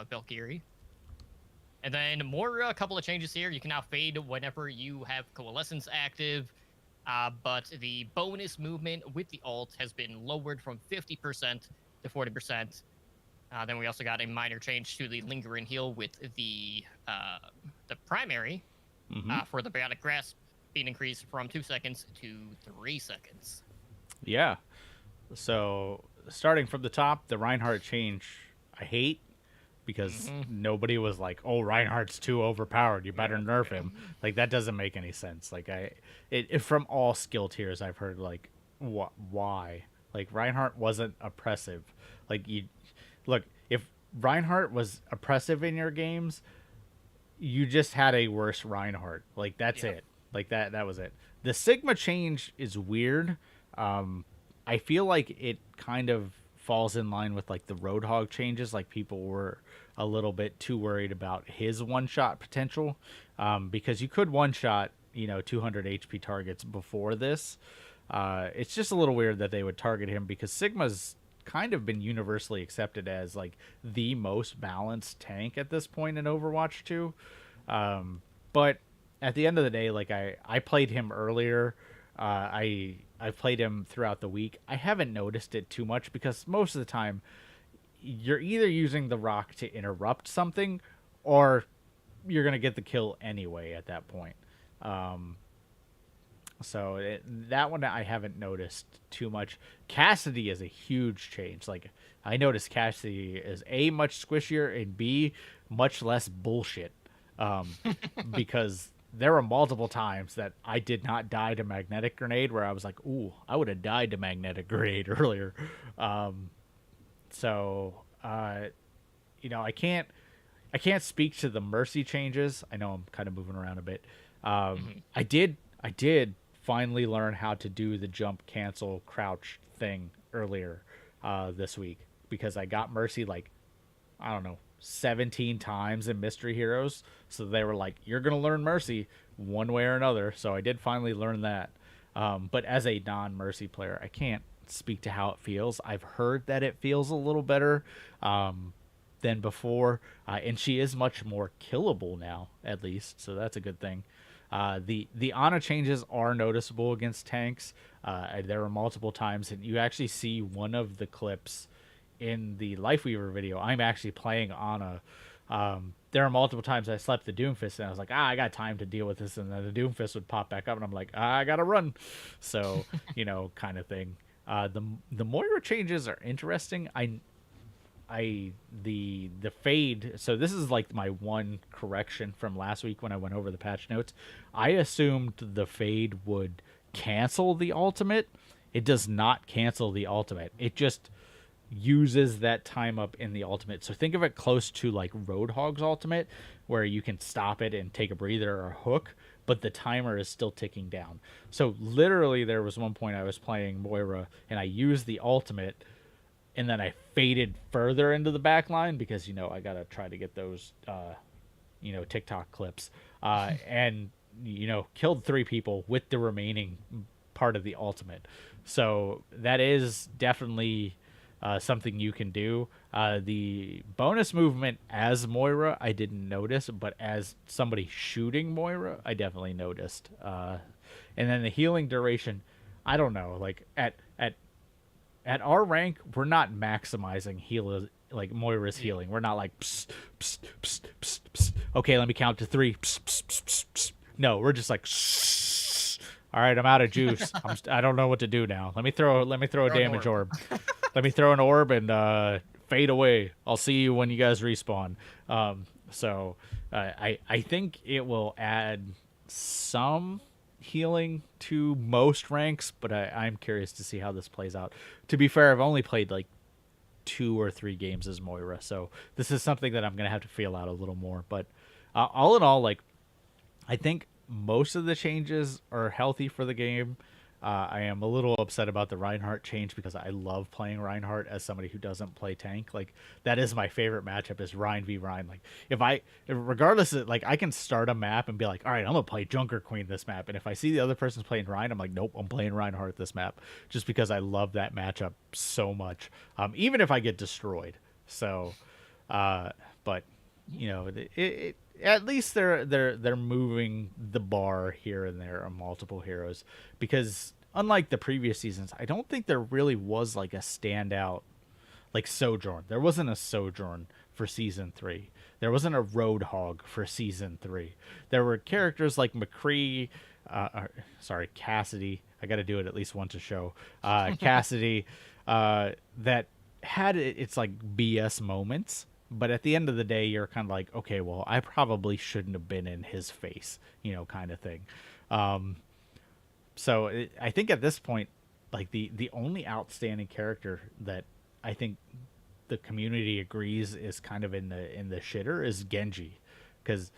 Valkyrie. And then a couple of changes here. You can now fade whenever you have Coalescence active, but the bonus movement with the ult has been lowered from 50% to 40%. Then we also got a minor change to the Linger and Heal with the primary for the Biotic Grasp being increased from 2 seconds to 3 seconds. Yeah. So starting from the top, the Reinhardt change I hate, because nobody was like, "Oh, Reinhardt's too overpowered. You better nerf him." Like, that doesn't make any sense. Like, from all skill tiers, I've heard like, why? Like, Reinhardt wasn't oppressive. Like, if Reinhardt was oppressive in your games, you just had a worse Reinhardt. Like, that's it. Like, that was it. The Sigma change is weird. I feel like it kind of falls in line with like the Roadhog changes. Like, people were a little bit too worried about his one-shot potential, because you could one-shot 200 HP targets before this. It's just a little weird that they would target him, because Sigma's kind of been universally accepted as like the most balanced tank at this point in Overwatch 2. But at the end of the day, like, I played him earlier. I've played him throughout the week. I haven't noticed it too much, because most of the time you're either using the rock to interrupt something, or you're going to get the kill anyway at that point. So that one I haven't noticed too much. Cassidy is a huge change. Like, I noticed Cassidy is A, much squishier, and B, much less bullshit. Because there were multiple times that I did not die to Magnetic Grenade, where I was like, ooh, I would have died to Magnetic Grenade earlier. So I can't speak to the Mercy changes. I know I'm kind of moving around a bit. I did finally learn how to do the jump, cancel, crouch thing earlier this week because I got Mercy like, I don't know, 17 times in Mystery Heroes. So they were like, you're going to learn Mercy one way or another. So I did finally learn that. But as a non-Mercy player, I can't speak to how it feels. I've heard that it feels a little better than before. And she is much more killable now, at least. So that's a good thing. The Ana changes are noticeable against tanks. There were multiple times, and you actually see one of the clips in the Lifeweaver video. I'm actually playing Ana. There are multiple times I slept the Doomfist, and I was like, I got time to deal with this, and then the Doomfist would pop back up, and I'm like, I gotta run. So, kind of thing. The Moira changes are interesting. The fade, so this is like my one correction from last week when I went over the patch notes. I assumed the fade would cancel the ultimate. It does not cancel the ultimate. It just uses that time up in the ultimate. So think of it close to like Roadhog's ultimate, where you can stop it and take a breather or hook, but the timer is still ticking down. So literally there was one point I was playing Moira and I used the ultimate, and then I faded further into the back line because, I got to try to get those, TikTok clips. And, killed 3 people with the remaining part of the ultimate. So that is definitely something you can do. The bonus movement as Moira, I didn't notice, but as somebody shooting Moira, I definitely noticed. And then the healing duration, I don't know. Like, at our rank, we're not maximizing like Moira's healing. We're not like, psst, psst, psst, psst, psst. Okay, let me count to 3. Psst, psst, psst, psst, psst. No, we're just like, shh. All right, I'm out of juice. I don't know what to do now. Let me throw a damage orb. Let me throw an orb and fade away. I'll see you when you guys respawn. So I think it will add some healing to most ranks, but I'm curious to see how this plays out. To be fair, I've only played like 2 or 3 games as Moira, so this is something that I'm gonna have to feel out a little more. But all in all, like, I think most of the changes are healthy for the game. I am a little upset about the Reinhardt change because I love playing Reinhardt as somebody who doesn't play tank. Like, that is my favorite matchup, is Rein v Rein. Like, regardless of, like, I can start a map and be like, all right, I'm gonna play Junker Queen this map, and if I see the other person's playing Rein, I'm like, nope, I'm playing Reinhardt this map, just because I love that matchup so much, even if I get destroyed. So, but at least they're moving the bar here and there on multiple heroes, because unlike the previous seasons, I don't think there really was like a standout like Sojourn. There wasn't a Sojourn for season 3. There wasn't a Roadhog for season 3. There were characters like McCree, Cassidy. I got to do it at least once a show. Cassidy, that had its like BS moments. But at the end of the day, you're kind of like, okay, well, I probably shouldn't have been in his face, kind of thing. So I think at this point, like the only outstanding character that I think the community agrees is kind of in the shitter is Genji, because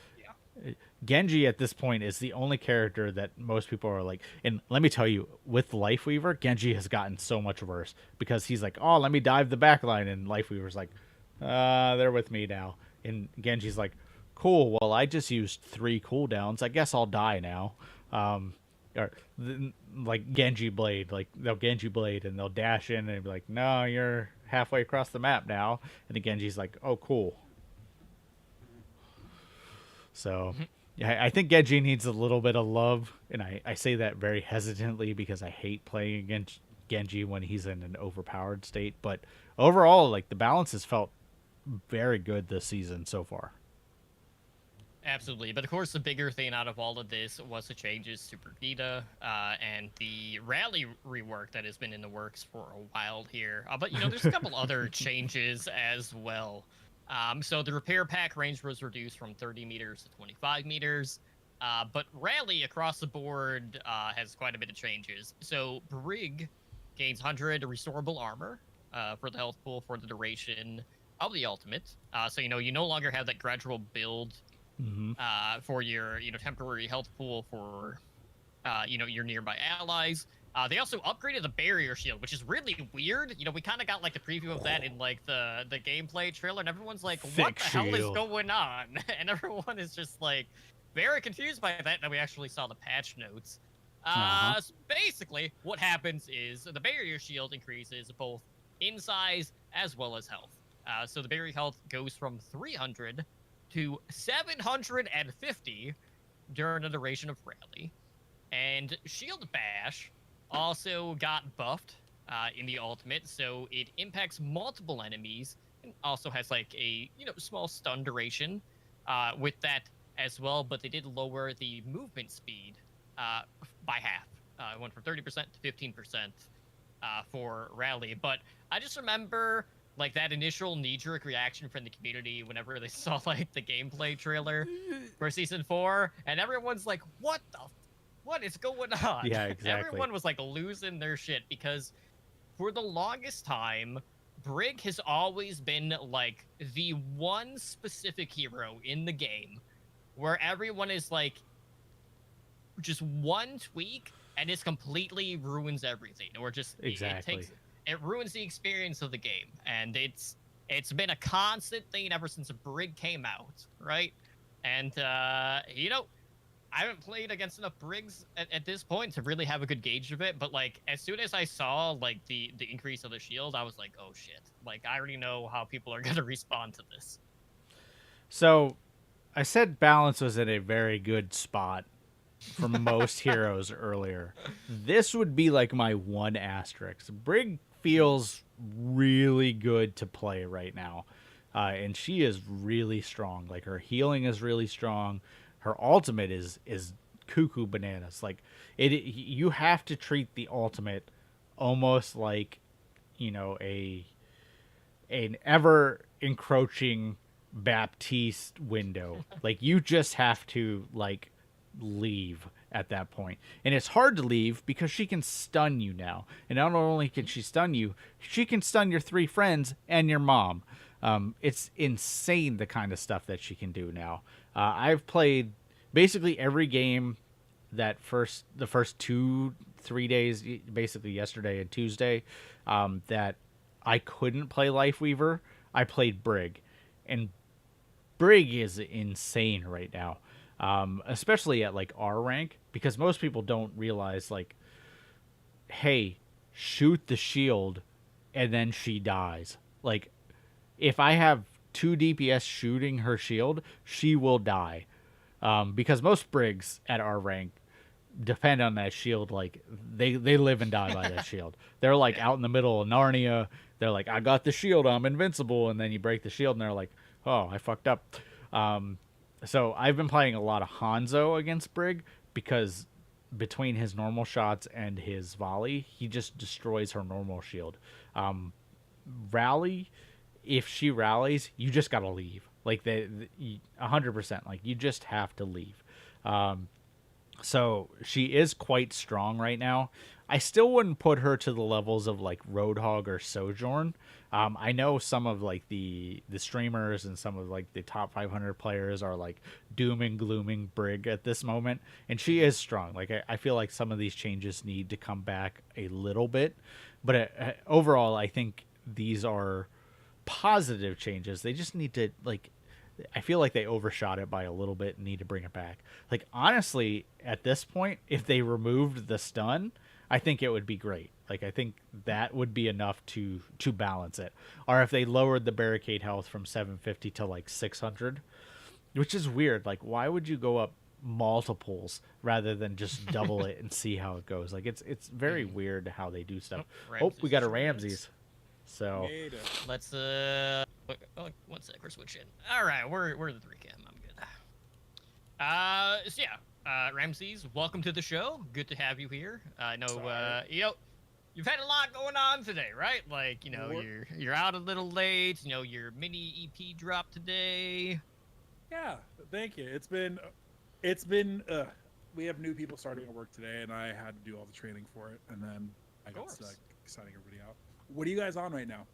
Genji at this point is the only character that most people are like. And let me tell you, with Lifeweaver, Genji has gotten so much worse, because he's like, oh, let me dive the backline, and Lifeweaver's like, they're with me now. And Genji's like, cool, well, I just used 3 cooldowns. I guess I'll die now. Like Genji Blade. Like, they'll Genji Blade and they'll dash in and be like, no, you're halfway across the map now. And then Genji's like, oh, cool. So, yeah, I think Genji needs a little bit of love. And I say that very hesitantly because I hate playing against Genji when he's in an overpowered state. But overall, like, the balance has felt very good this season so far. Absolutely, but of course the bigger thing out of all of this was the changes to Brigitte and the rally rework that has been in the works for a while here. But there's a couple other changes as well. So the repair pack range was reduced from 30 meters to 25 meters. But rally across the board has quite a bit of changes. So Brig gains 100 restorable armor for the health pool for the duration. of the ultimate. So you no longer have that gradual build for your temporary health pool for your nearby allies. They also upgraded the barrier shield, which is really weird. We kind of got like the preview of that in like the gameplay trailer, and everyone's like, "What the hell is going on?" And everyone is just like very confused by that. And then we actually saw the patch notes. So basically, what happens is the barrier shield increases both in size as well as health. So the barrier health goes from 300 to 750 during the duration of rally. And Shield Bash also got buffed in the ultimate, so it impacts multiple enemies and also has like a small stun duration with that as well. But they did lower the movement speed by half. It went from 30% to 15% for rally. But I just remember like that initial knee-jerk reaction from the community whenever they saw like the gameplay trailer for season 4, and everyone's like, what is going on? Yeah, exactly. Everyone was like losing their shit because for the longest time, Brig has always been like the one specific hero in the game where everyone is like just one tweak and it completely ruins everything, or just it ruins the experience of the game. And it's been a constant thing ever since Brig came out, right? And I haven't played against enough Brigs at this point to really have a good gauge of it, but like as soon as I saw like the increase of the shield, I was like, oh shit, like I already know how people are gonna respond to this. So I said balance was in a very good spot for most heroes earlier. This would be like my one asterisk. Brig feels really good to play right now, and she is really strong. Like her healing is really strong. Her ultimate is cuckoo bananas. Like you have to treat the ultimate almost like an ever encroaching Baptiste window. Like you just have to like leave at that point. And it's hard to leave because she can stun you now. And not only can she stun you, she can stun your 3 friends and your mom. It's insane the kind of stuff that she can do now. I've played basically every game the first 2-3 days, basically yesterday and Tuesday, that I couldn't play Lifeweaver. I played Brig, and Brig is insane right now, especially at like R rank, because most people don't realize like, hey, shoot the shield, and then she dies. Like, if I have 2 DPS shooting her shield, she will die. Because most Brigs at our rank depend on that shield. Like, they live and die by that shield. They're like out in the middle of Narnia. They're like, I got the shield, I'm invincible. And then you break the shield and they're like, oh, I fucked up. So I've been playing a lot of Hanzo against Brig because between his normal shots and his volley, he just destroys her normal shield. Rally, if she rallies, you just gotta leave. Like 100%. Like you just have to leave. So she is quite strong right now. I still wouldn't put her to the levels of like Roadhog or Sojourn. I know some of like the streamers and some of like the top 500 players are like doom and glooming Brig at this moment, and she is strong. Like I feel like some of these changes need to come back a little bit, but overall I think these are positive changes. They just need to like, I feel like they overshot it by a little bit and need to bring it back. Like honestly, at this point, if they removed the stun, I think it would be great. Like I think that would be enough to balance it. Or if they lowered the barricade health from 750 to like 600, which is weird. Like why would you go up multiples rather than just double it and see how it goes? Like it's very weird how they do stuff. Oh, we got a Ramses. So let's one sec, we're switching. All right, we're the 3 cam. I'm good. So yeah, Ramses, welcome to the show. Good to have you here. I know you've had a lot going on today, right? Like you're out a little late. Your mini EP dropped today. Yeah, thank you. It's been we have new people starting at work today, and I had to do all the training for it, and then I got stuck signing everybody out. What are you guys on right now?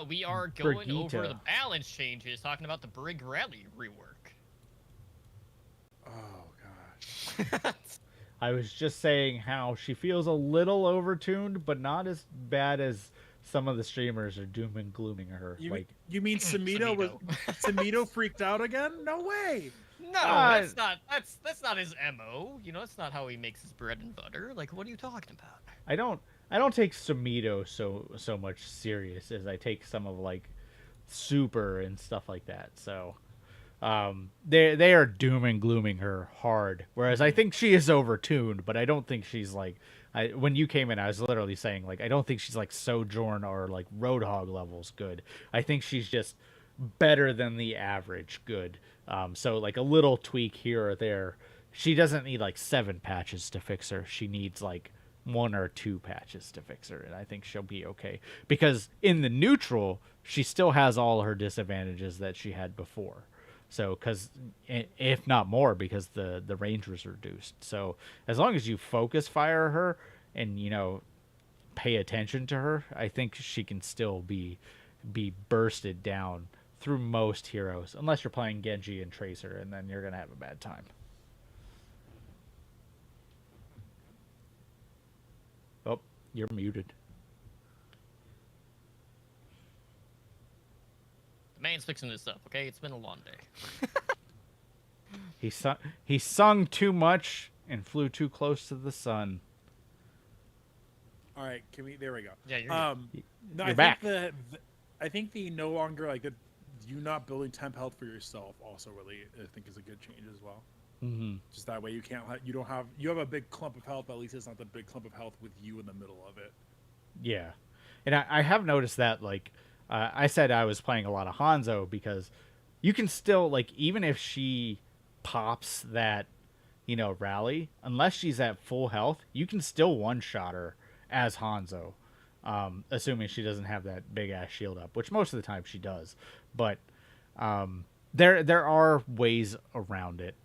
We are going over Brigitte. the balance changes, talking about the Brig Rally rework. Oh gosh. I was just saying how she feels a little overtuned, but not as bad as some of the streamers are doom and glooming her. You mean Samito was Samito freaked out again? No way. No, that's not his MO. You know, that's not how he makes his bread and butter. Like, what are you talking about? I don't take Samito so much serious as I take some of like Super and stuff like that. So they are doom and glooming her hard, whereas I think she is overtuned, but I don't think she's like when you came in I was literally saying like I don't think she's like Sojourn or like Roadhog levels good. I think she's just better than the average good. So like a little tweak here or there. She doesn't need like 7 patches to fix her. She needs like 1 or 2 patches to fix her, and I think she'll be okay, because in the neutral she still has all her disadvantages that she had before. So, because if not more, because the range was reduced. So, as long as you focus fire her and pay attention to her, I think she can still be bursted down through most heroes, unless you're playing Genji and Tracer, and then you're gonna have a bad time. Oh, you're muted. The man's fixing this up, okay? It's been a long day. He sung too much and flew too close to the sun. All right, there we go. Yeah, you're no, you're I back. think I think the no longer like you not building temp health for yourself also really I think is a good change as well. Mm-hmm. Just that way you have a big clump of health, but at least it's not the big clump of health with you in the middle of it. Yeah, and I have noticed that like I said I was playing a lot of Hanzo because you can still like even if she pops that rally, unless she's at full health, you can still one-shot her as Hanzo, assuming she doesn't have that big ass shield up, which most of the time she does. But there are ways around it.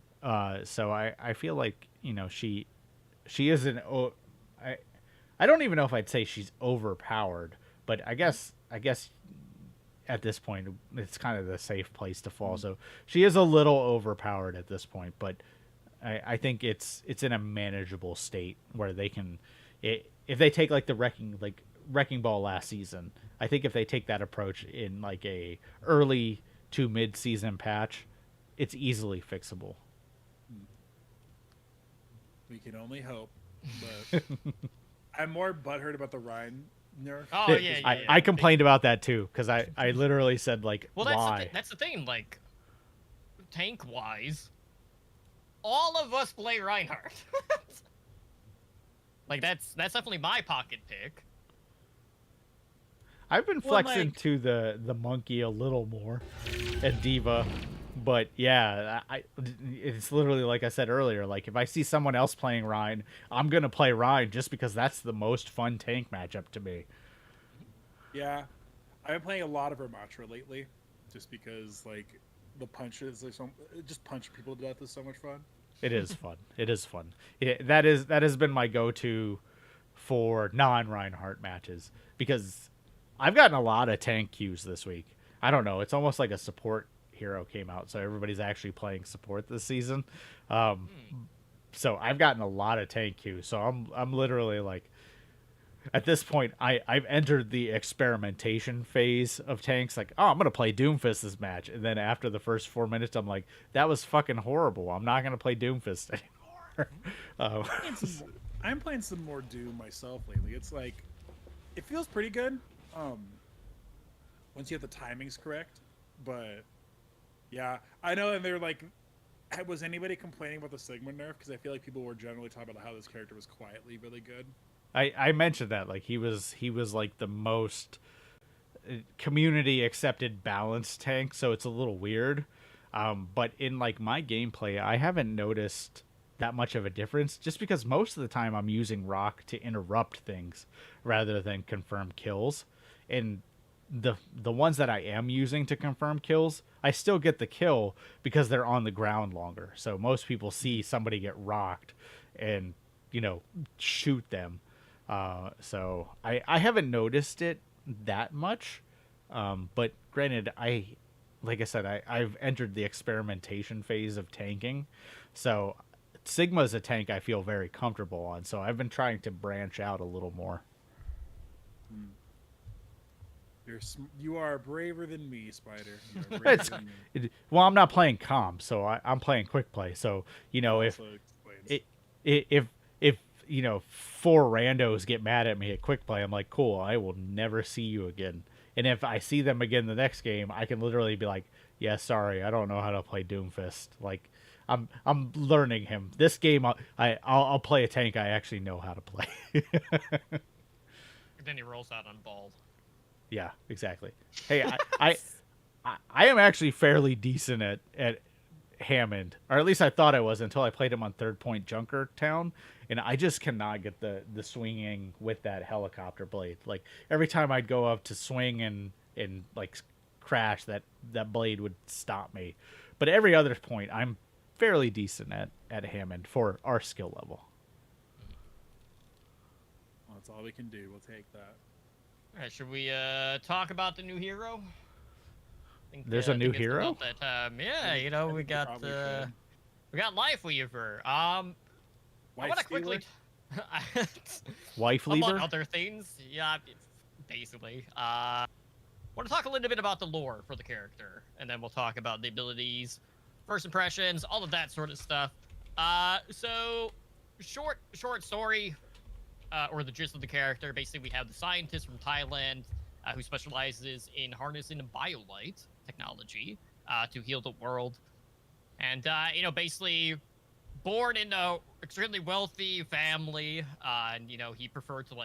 So I feel like she isn't. I don't even know if I'd say she's overpowered, but I guess at this point it's kind of the safe place to fall. So she is a little overpowered at this point, but I think it's in a manageable state where they can, if they take like the wrecking ball last season, I think if they take that approach in like a early to mid season patch, it's easily fixable. We can only hope, but I'm more butthurt about the Rhine nerf. Oh yeah. I complained about that too because I literally said like, well, why? That's the thing. Like, tank wise, all of us play Reinhardt. Like that's definitely my pocket pick. I've been flexing to the monkey a little more at Diva, but yeah, it's literally like I said earlier. Like if I see someone else playing Rhine, I'm gonna play Rhine just because that's the most fun tank matchup to me. Yeah, I've been playing a lot of Ramatra lately, just because like the punches, just punching people to death is so much fun. It is fun. It is fun. That has been my go-to for non-Reinhardt matches because I've gotten a lot of tank queues this week. I don't know. It's almost like a support hero came out, so everybody's actually playing support this season. So I've gotten a lot of tank queues. So I'm literally like, at this point, I've entered the experimentation phase of tanks. Like, oh, I'm gonna play Doomfist this match, and then after the first 4 minutes, I'm like, that was fucking horrible. I'm not gonna play Doomfist anymore. I'm playing some more Doom myself lately. It's like, it feels pretty good. Once you have the timings correct, but yeah, I know. And they're like, was anybody complaining about the Sigma nerf? Because I feel like people were generally talking about how this character was quietly really good. I mentioned that like he was like the most community accepted balanced tank, so it's a little weird. But in like my gameplay, I haven't noticed that much of a difference, just because most of the time I'm using rock to interrupt things rather than confirm kills. And the ones that I am using to confirm kills, I still get the kill because they're on the ground longer. So most people see somebody get rocked and shoot them. So I haven't noticed it that much, But granted, like I said, I've entered the experimentation phase of tanking, so Sigma's a tank I feel very comfortable on. So I've been trying to branch out a little more. You are braver than me, Spyder. You are braver than me. Well, I'm not playing comp, so I'm playing quick play. So if four randos get mad at me at quick play, I'm like, cool, I will never see you again. And if I see them again the next game, I can literally be like, yeah, sorry, I don't know how to play Doomfist. Like, I'm learning him. This game, I'll play a tank I actually know how to play. Then he rolls out on bald. Yeah, exactly. Hey, I am actually fairly decent at Hammond, or at least I thought I was until I played him on Third Point Junker Town, and I just cannot get the swinging with that helicopter blade. Like every time I'd go up to swing and like crash, that blade would stop me. But every other point, I'm fairly decent at Hammond for our skill level. Well, that's all we can do. We'll take that. All right, should we talk about the new hero? There's a new hero? Yeah, we got Lifeweaver. I want to quickly Wife leaver? among other things. Yeah, basically. I want to talk a little bit about the lore for the character, and then we'll talk about the abilities, first impressions, all of that sort of stuff. So short story. Or the gist of the character. Basically, we have the scientist from Thailand who specializes in harnessing biolight technology to heal the world. And, basically born in a extremely wealthy family. And, he preferred to,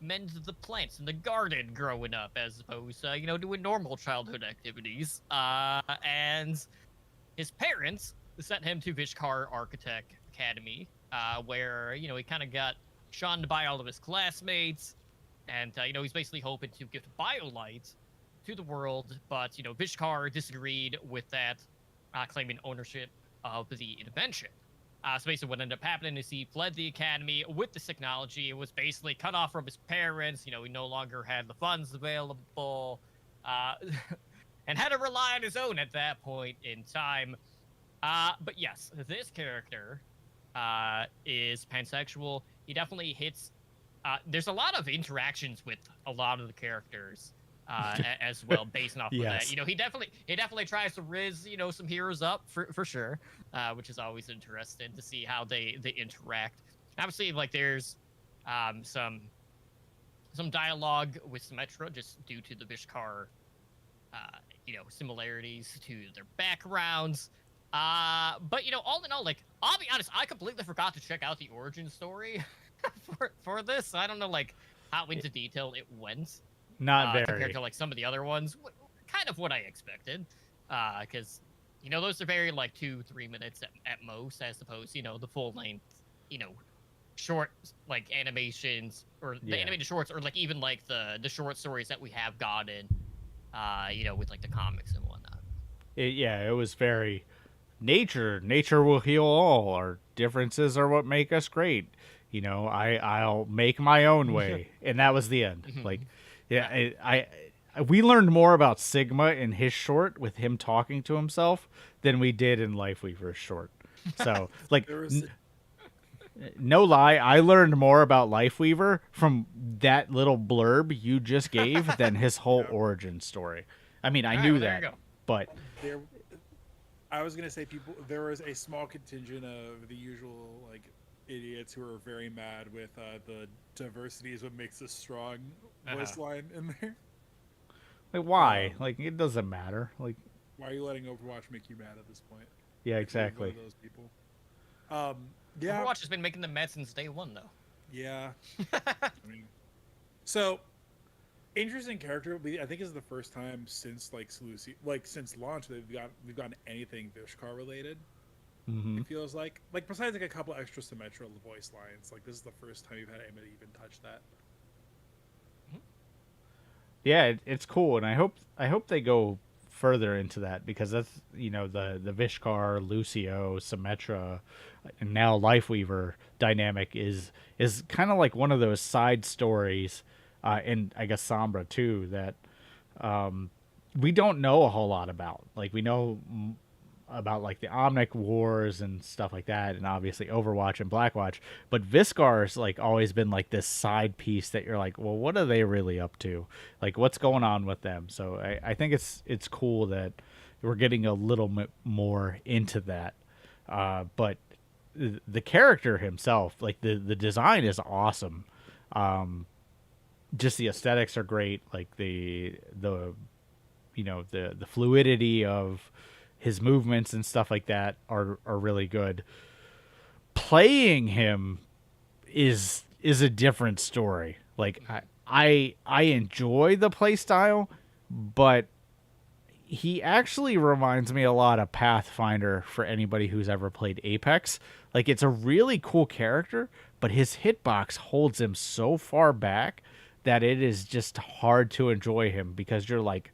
mend the plants in the garden growing up as opposed to, doing normal childhood activities. And his parents sent him to Vishkar Architect Academy, where, he kind of got shunned by all of his classmates, and he's basically hoping to give BioLight to the world, but Vishkar disagreed with that, claiming ownership of the invention. So basically what ended up happening is he fled the academy with this technology and was basically cut off from his parents. He no longer had the funds available, and had to rely on his own at that point in time. But yes, this character is pansexual. He definitely hits. There's a lot of interactions with a lot of the characters as well, based off of that. He definitely tries to riz some heroes up for sure, which is always interesting to see how they interact. Obviously, there's some dialogue with Symmetra just due to the Vishkar similarities to their backgrounds. But all in all, I'll be honest, I completely forgot to check out the origin story for this. I don't know how into detail it went. Not very compared to some of the other ones. Kind of what I expected, because those are very 2-3 minutes at most, as opposed the full length short animations or the animated shorts, or even the short stories that we have gotten with the comics and whatnot. It was very nature will heal all. Our differences are what make us great. I'll make my own way. And that was the end. We learned more about Sigma in his short with him talking to himself than we did in Lifeweaver's short. So no lie, I learned more about Lifeweaver from that little blurb you just gave than his whole origin story. I mean, I knew that, but I was gonna say there was a small contingent of the usual idiots who are very mad with the diversity is what makes a strong voice line in there. Why? It doesn't matter. Why are you letting Overwatch make you mad at this point? Yeah, exactly. Those people. Yeah. Overwatch has been making them mad since day one, though. Yeah. So interesting character. I think this is the first time since since launch that we've gotten anything Vishkar related. Mm-hmm. It feels like besides a couple extra symmetrical voice lines, this is the first time you've had anybody even touch that. Yeah, it's cool, and I hope they go further into that, because that's the Vishkar, Lucio, Symmetra, and now Lifeweaver dynamic is kind of like one of those side stories, and I guess Sombra too, that we don't know a whole lot about. Like, we know about like the Omnic Wars and stuff like that, and obviously Overwatch and Blackwatch. But Viscar's like always been like this side piece that you're like, well, what are they really up to? Like, what's going on with them? So I think it's cool that we're getting a little bit more into that. But the character himself, like the design is awesome. Just the aesthetics are great. Like the the fluidity of his movements and stuff like that are really good. Playing him is a different story. Like I enjoy the play style, but he actually reminds me a lot of Pathfinder for anybody who's ever played Apex. Like, it's a really cool character, but his hitbox holds him so far back that it is just hard to enjoy him, because you're like,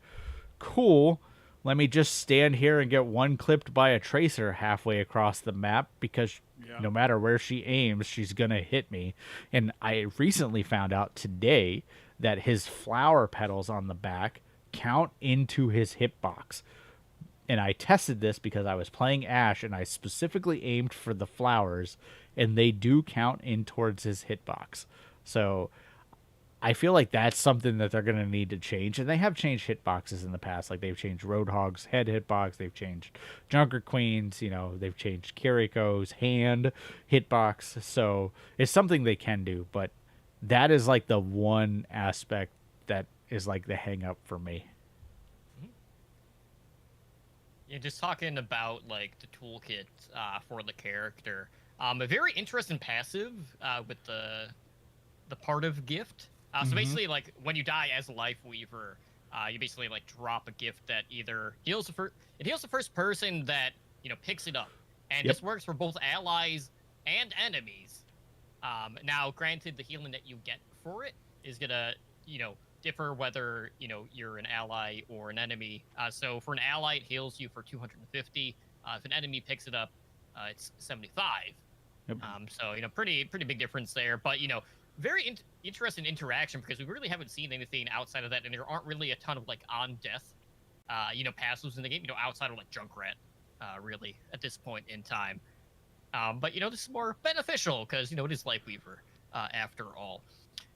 cool, let me just stand here and get one clipped by a tracer halfway across the map, because no matter where she aims, she's going to hit me. And I recently found out today that his flower petals on the back count into his hitbox. And I tested this because I was playing Ashe and I specifically aimed for the flowers, and they do count in towards his hitbox. So I feel like that's something that they're going to need to change. And they have changed hitboxes in the past. Like, they've changed Roadhog's head hitbox. They've changed Junker Queen's, they've changed Kiriko's hand hitbox. So it's something they can do. But that is like the one aspect that is like the hang up for me. Yeah, just talking about like the toolkit for the character. A very interesting passive with the part of gift. So basically, like, when you die as a Life Weaver, you basically like drop a gift that either heals the first person that picks it up, and this works for both allies and enemies. Now, granted, the healing that you get for it is gonna differ whether you're an ally or an enemy. So for an ally, it heals you for 250. If an enemy picks it up, it's 75. Yep. So pretty big difference there. But very interesting interaction, because we really haven't seen anything outside of that, and there aren't really a ton of like on death, passives in the game. Outside of like Junkrat, really at this point in time. But this is more beneficial because it is Life Weaver after all.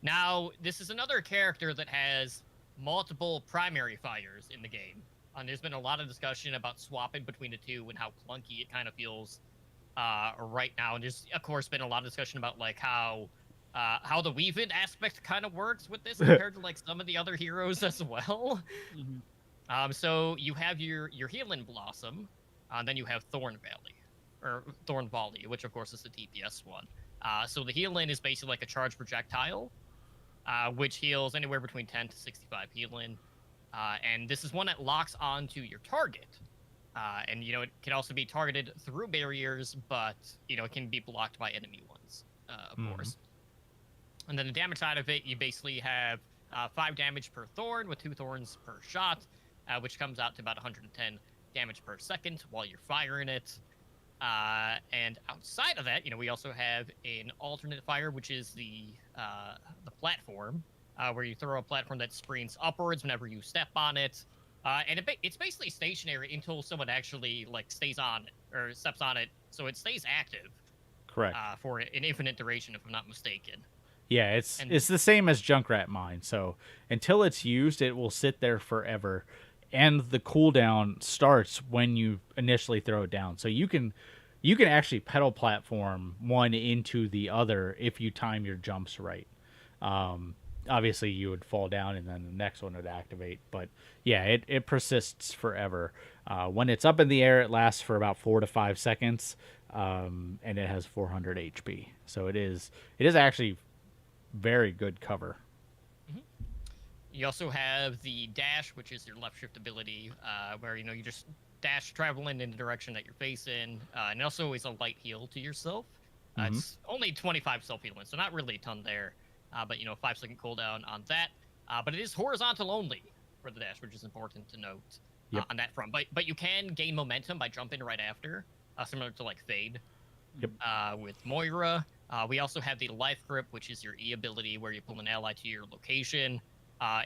Now, this is another character that has multiple primary fires in the game. And there's been a lot of discussion about swapping between the two and how clunky it kind of feels right now. And there's, of course, been a lot of discussion about like how the weave-in aspect kind of works with this compared to like some of the other heroes as well. So you have your Healing Blossom, and then you have Thorn Volley, which of course is the DPS one. So the healing is basically like a charged projectile, which heals anywhere between 10 to 65 healing. And this is one that locks onto your target. And, it can also be targeted through barriers, but, it can be blocked by enemy ones, of course. And then the damage side of it, you basically have 5 damage per thorn with 2 thorns per shot, which comes out to about 110 damage per second while you're firing it. And outside of that, we also have an alternate fire, which is the platform, where you throw a platform that springs upwards whenever you step on it. And it's basically stationary until someone actually like stays on it or steps on it, so it stays active. Correct. For an infinite duration, if I'm not mistaken. Yeah, it's the same as Junkrat Mine. So until it's used, it will sit there forever, and the cooldown starts when you initially throw it down. So you can actually pedal platform one into the other if you time your jumps right. Obviously, you would fall down, and then the next one would activate. But yeah, it persists forever. When it's up in the air, it lasts for about 4 to 5 seconds, and it has 400 HP. So it is actually very good cover. You also have the dash, which is your left shift ability, where you just dash traveling in the direction that you're facing, and also is a light heal to yourself. It's only 25 self healing, so not really a ton there. But 5-second cooldown on that. But it is horizontal only for the dash, which is important to note on that front. But you can gain momentum by jumping right after, similar to like Fade. With Moira. We also have the Life Grip, which is your E ability, where you pull an ally to your location.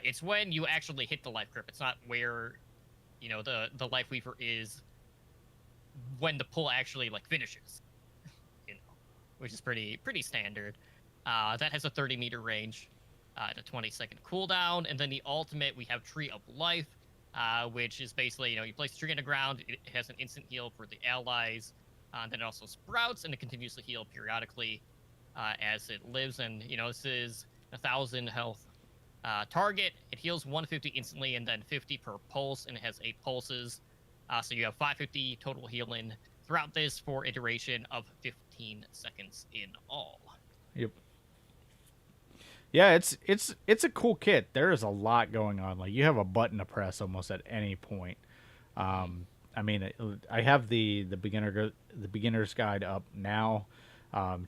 It's when you actually hit the life grip. It's not where, the life weaver is when the pull actually like finishes, which is pretty standard. That has a 30-meter range, and a 20-second cooldown, and then the ultimate we have Tree of Life, which is basically you place the tree on the ground. It has an instant heal for the allies, then it also sprouts and it continues to heal periodically as it lives. And this is 1,000 health target. It heals 150 instantly and then 50 per pulse, and it has 8 pulses. So you have 550 total healing throughout this for a duration of 15 seconds in all. Yep. Yeah, it's a cool kit. There is a lot going on. Like, you have a button to press almost at any point. I mean, I have the beginner's guide up now.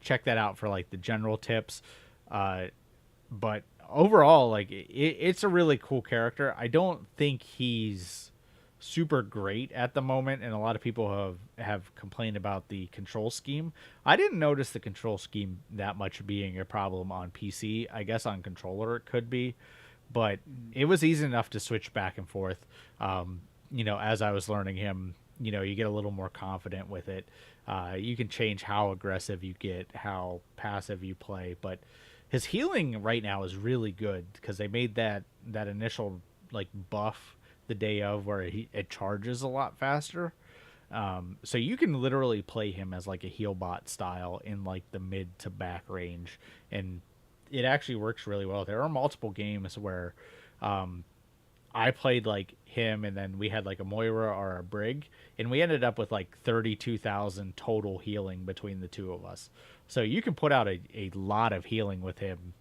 Check that out for like the general tips. But overall, like it's a really cool character. I don't think he's super great at the moment, and a lot of people have complained about the control scheme. I didn't notice the control scheme that much being a problem on PC. I guess on controller it could be, but it was easy enough to switch back and forth. As I was learning him, you get a little more confident with it. You can change how aggressive you get, how passive you play, but his healing right now is really good because they made that initial like buff the day of where it charges a lot faster. So you can literally play him as like a heal bot style in like the mid to back range, and it actually works really well. There are multiple games where I played like him, and then we had like a Moira or a Brig, and we ended up with like 32,000 total healing between the two of us. So you can put out a lot of healing with him.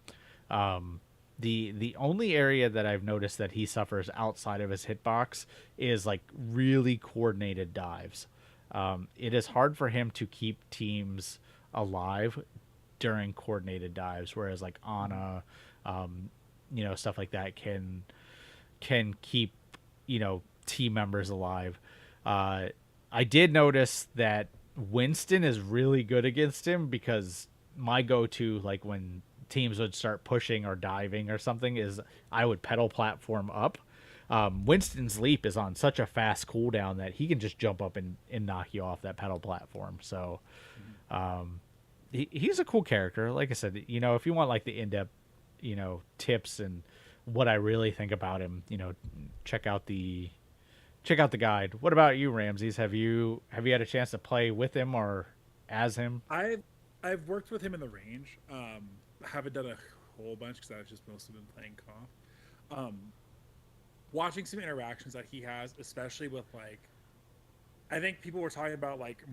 The only area that I've noticed that he suffers outside of his hitbox is like really coordinated dives. It is hard for him to keep teams alive during coordinated dives, whereas like Ana, stuff like that can keep team members alive. I did notice that Winston is really good against him, because my go-to, like when teams would start pushing or diving or something, is I would pedal platform up. Winston's leap is on such a fast cooldown that he can just jump up and knock you off that pedal platform. So he's a cool character. Like I said, if you want like the in-depth tips and what I really think about him, check out the guide. What about you, Ramses? Have you had a chance to play with him or as him? I've worked with him in the range. Haven't done a whole bunch because I've just mostly been playing CoF. Watching some interactions that he has, especially with like, I think people were talking about like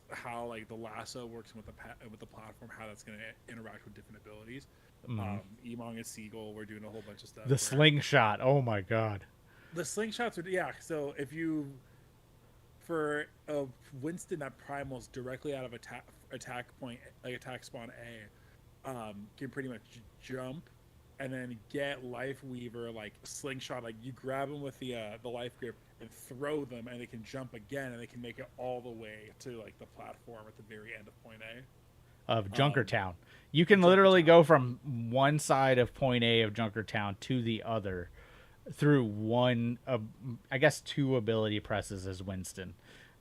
how like the lasso works with the platform, how that's going to interact with different abilities. Emong and Seagull were doing a whole bunch of stuff. The slingshot, oh my god. The slingshots are so if you for Winston, that primal's directly out of attack point, like attack spawn A, can pretty much jump and then get Life Weaver like slingshot, like you grab them with the life grip and throw them, and they can jump again, and they can make it all the way to like the platform at the very end of point A of Junkertown. You can literally go from one side of point A of Junkertown to the other through one of, I guess, 2 ability presses as Winston,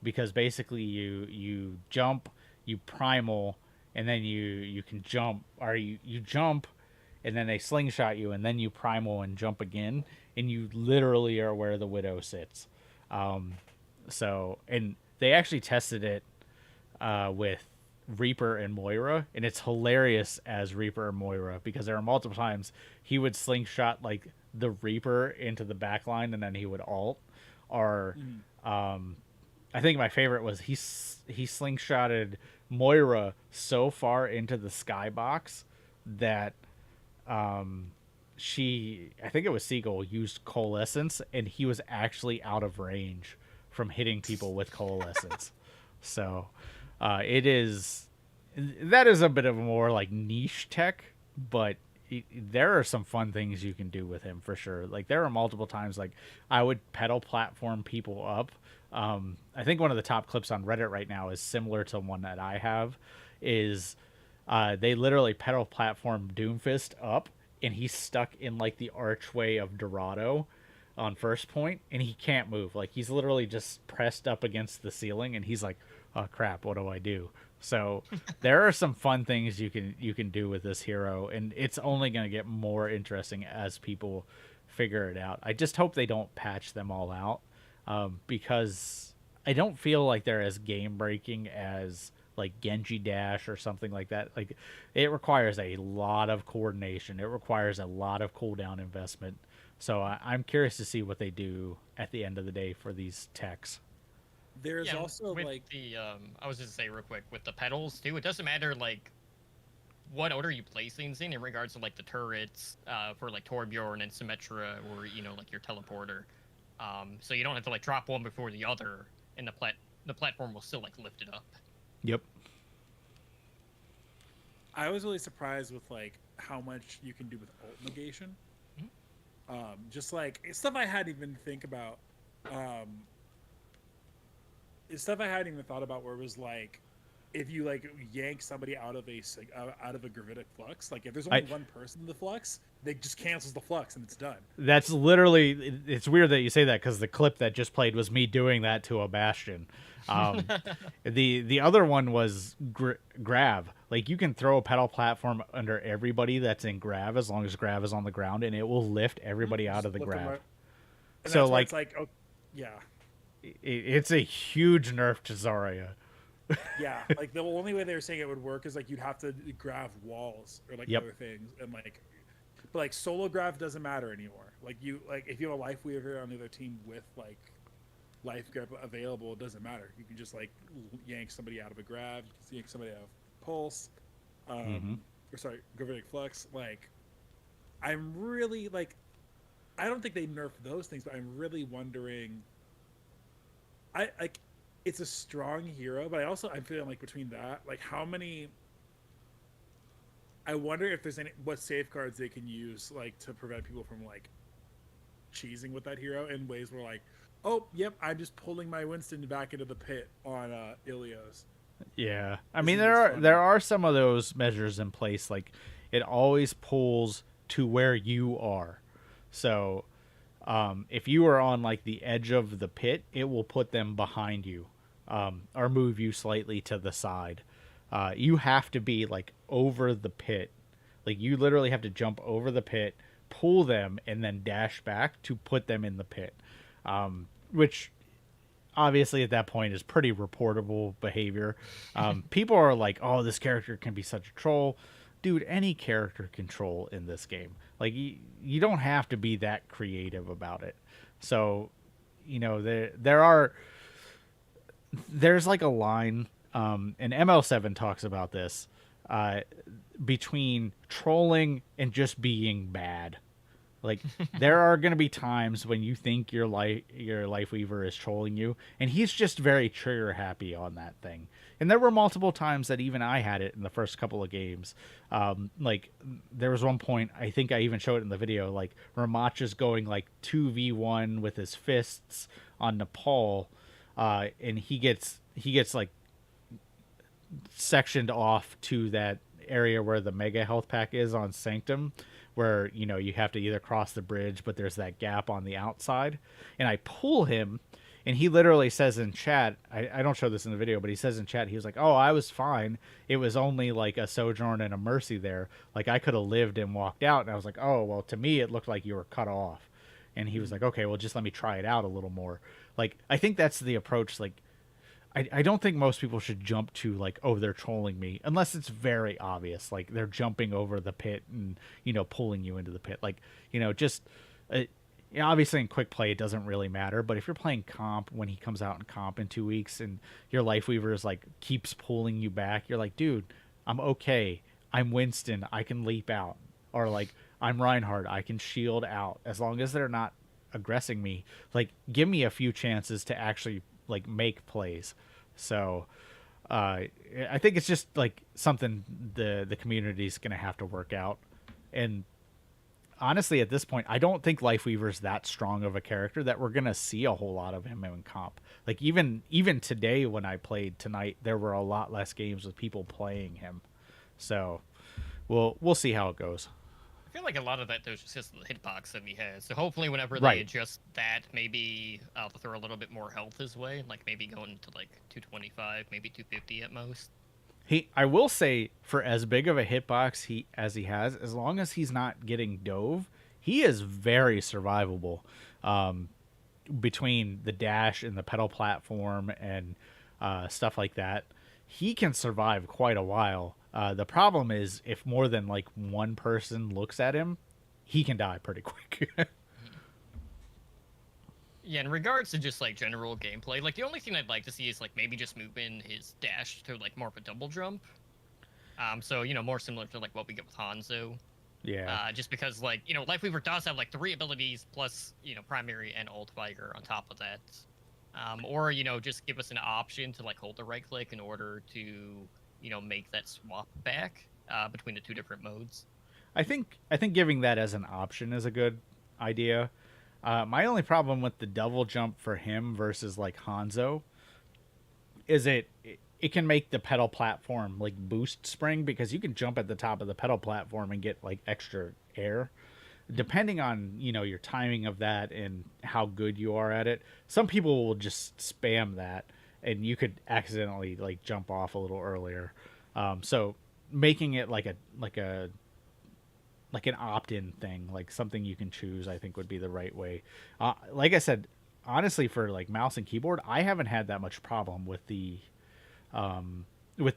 because basically you jump, you primal, and then you can jump, or you jump and then they slingshot you, and then you primal and jump again, and you literally are where the Widow sits. So, and they actually tested it with Reaper and Moira, and it's hilarious as Reaper and Moira, because there are multiple times he would slingshot like the Reaper into the back line, and then he would ult. Or I think my favorite was he slingshotted Moira so far into the skybox that I think it was Seagull, used Coalescence, and he was actually out of range from hitting people with Coalescence. So that is a bit of a more like niche tech, but there are some fun things you can do with him for sure. Like there are multiple times like I would pedal platform people up. I think one of the top clips on Reddit right now is similar to one that I have, is they literally pedal platform Doomfist up and he's stuck in like the archway of Dorado on first point, and he can't move. Like he's literally just pressed up against the ceiling, and he's like, "Oh crap, what do I do?" So there are some fun things you can do with this hero, and it's only going to get more interesting as people figure it out. I just hope they don't patch them all out, because I don't feel like they're as game breaking as like Genji Dash or something like that. Like it requires a lot of coordination. It requires a lot of cooldown investment. So I'm curious to see what they do at the end of the day for these techs. There's also with like the I was just say real quick with the pedals too. It doesn't matter like what order you place things in regards to like the turrets for like Torbjorn and Symmetra, or like your teleporter. So you don't have to like drop one before the other, and the platform will still like lift it up. Yep. I was really surprised with like how much you can do with ult negation. Just like stuff I hadn't even think about. It's stuff I hadn't even thought about. Where it was like, if you like yank somebody out of a gravitic flux, like if there's only one person in the flux, they just cancels the flux and it's done. That's literally. It's weird that you say that because the clip that just played was me doing that to a Bastion. The other one was Grav. Like you can throw a pedal platform under everybody that's in Grav as long as Grav is on the ground, and it will lift everybody out of the Grav. So like it's like, oh yeah, it's a huge nerf to Zarya. Yeah, like the only way they were saying it would work is like you'd have to grab walls or like other things, and like, but like solo grab doesn't matter anymore. Like if you have a life weaver on the other team with like life grab available, it doesn't matter. You can just like yank somebody out of a grab, you can yank somebody out of pulse, or sorry, gravitic flux. Like, I'm really like, I don't think they nerfed those things, but I'm really wondering. I like. It's a strong hero, but I'm feeling like between that, like how many. I wonder if there's what safeguards they can use like to prevent people from like cheesing with that hero in ways where like, oh yep, I'm just pulling my Winston back into the pit on Ilios. Yeah, I mean there are some of those measures in place. Like it always pulls to where you are, so. If you are on like the edge of the pit, it will put them behind you, or move you slightly to the side. You have to be like over the pit. Like you literally have to jump over the pit, pull them, and then dash back to put them in the pit. Which obviously at that point is pretty reportable behavior. People are like, oh, this character can be such a troll. Dude, any character can troll in this game. Like, you don't have to be that creative about it. So, there's like a line, and ML7 talks about this, between trolling and just being bad. Like, there are going to be times when you think your life weaver is trolling you, and he's just very trigger happy on that thing. And there were multiple times that even I had it in the first couple of games. Like, there was one point, I think I even showed it in the video, like, Ramach is going, like, 2v1 with his fists on Nepal, and he gets, like, sectioned off to that area where the mega health pack is on Sanctum, where, you have to either cross the bridge, but there's that gap on the outside. And I pull him, and he literally says in chat, I don't show this in the video, but he says in chat, he was like, oh, I was fine. It was only like a Sojourn and a Mercy there. Like, I could have lived and walked out. And I was like, oh, well, to me, it looked like you were cut off. And he was like, okay, well, just let me try it out a little more. Like, I think that's the approach. Like, I don't think most people should jump to like, oh, they're trolling me, unless it's very obvious. Like they're jumping over the pit and, pulling you into the pit. Like, just obviously in quick play, it doesn't really matter. But if you're playing comp when he comes out in comp in 2 weeks and your life weaver is like keeps pulling you back, you're like, dude, I'm okay. I'm Winston. I can leap out. Or like, I'm Reinhardt. I can shield out. As long as they're not aggressing me, like give me a few chances to actually like make plays. So I think it's just like something the community's gonna have to work out. And honestly, at this point, I don't think Lifeweaver's that strong of a character that we're gonna see a whole lot of him in comp. Like even today when I played tonight, there were a lot less games with people playing him. So we'll see how it goes. I feel like a lot of that though is just the hitbox that he has. So hopefully, whenever they Right. adjust that, maybe they'll throw a little bit more health his way, like maybe going to like 225, maybe 250 at most. I will say, for as big of a hitbox he has, as long as he's not getting dove, he is very survivable. Um, Between the dash and the pedal platform and stuff like that, he can survive quite a while. The problem is if more than like one person looks at him, he can die pretty quick. Yeah, in regards to just like general gameplay, like the only thing I'd like to see is like maybe just moving his dash to like more of a double jump. So more similar to like what we get with Hanzo. Yeah. Just because like Lifeweaver does have like 3 abilities plus primary and ult Viger on top of that. Or just give us an option to like hold the right click in order to make that swap back between the 2 different modes. I think giving that as an option is a good idea. My only problem with the double jump for him versus like Hanzo is it can make the pedal platform like boost spring, because you can jump at the top of the pedal platform and get like extra air. Depending on your timing of that and how good you are at it, some people will just spam that and you could accidentally like jump off a little earlier. So making it like an opt-in thing, like something you can choose, I think would be the right way. Like I said, honestly, for like mouse and keyboard, I haven't had that much problem with the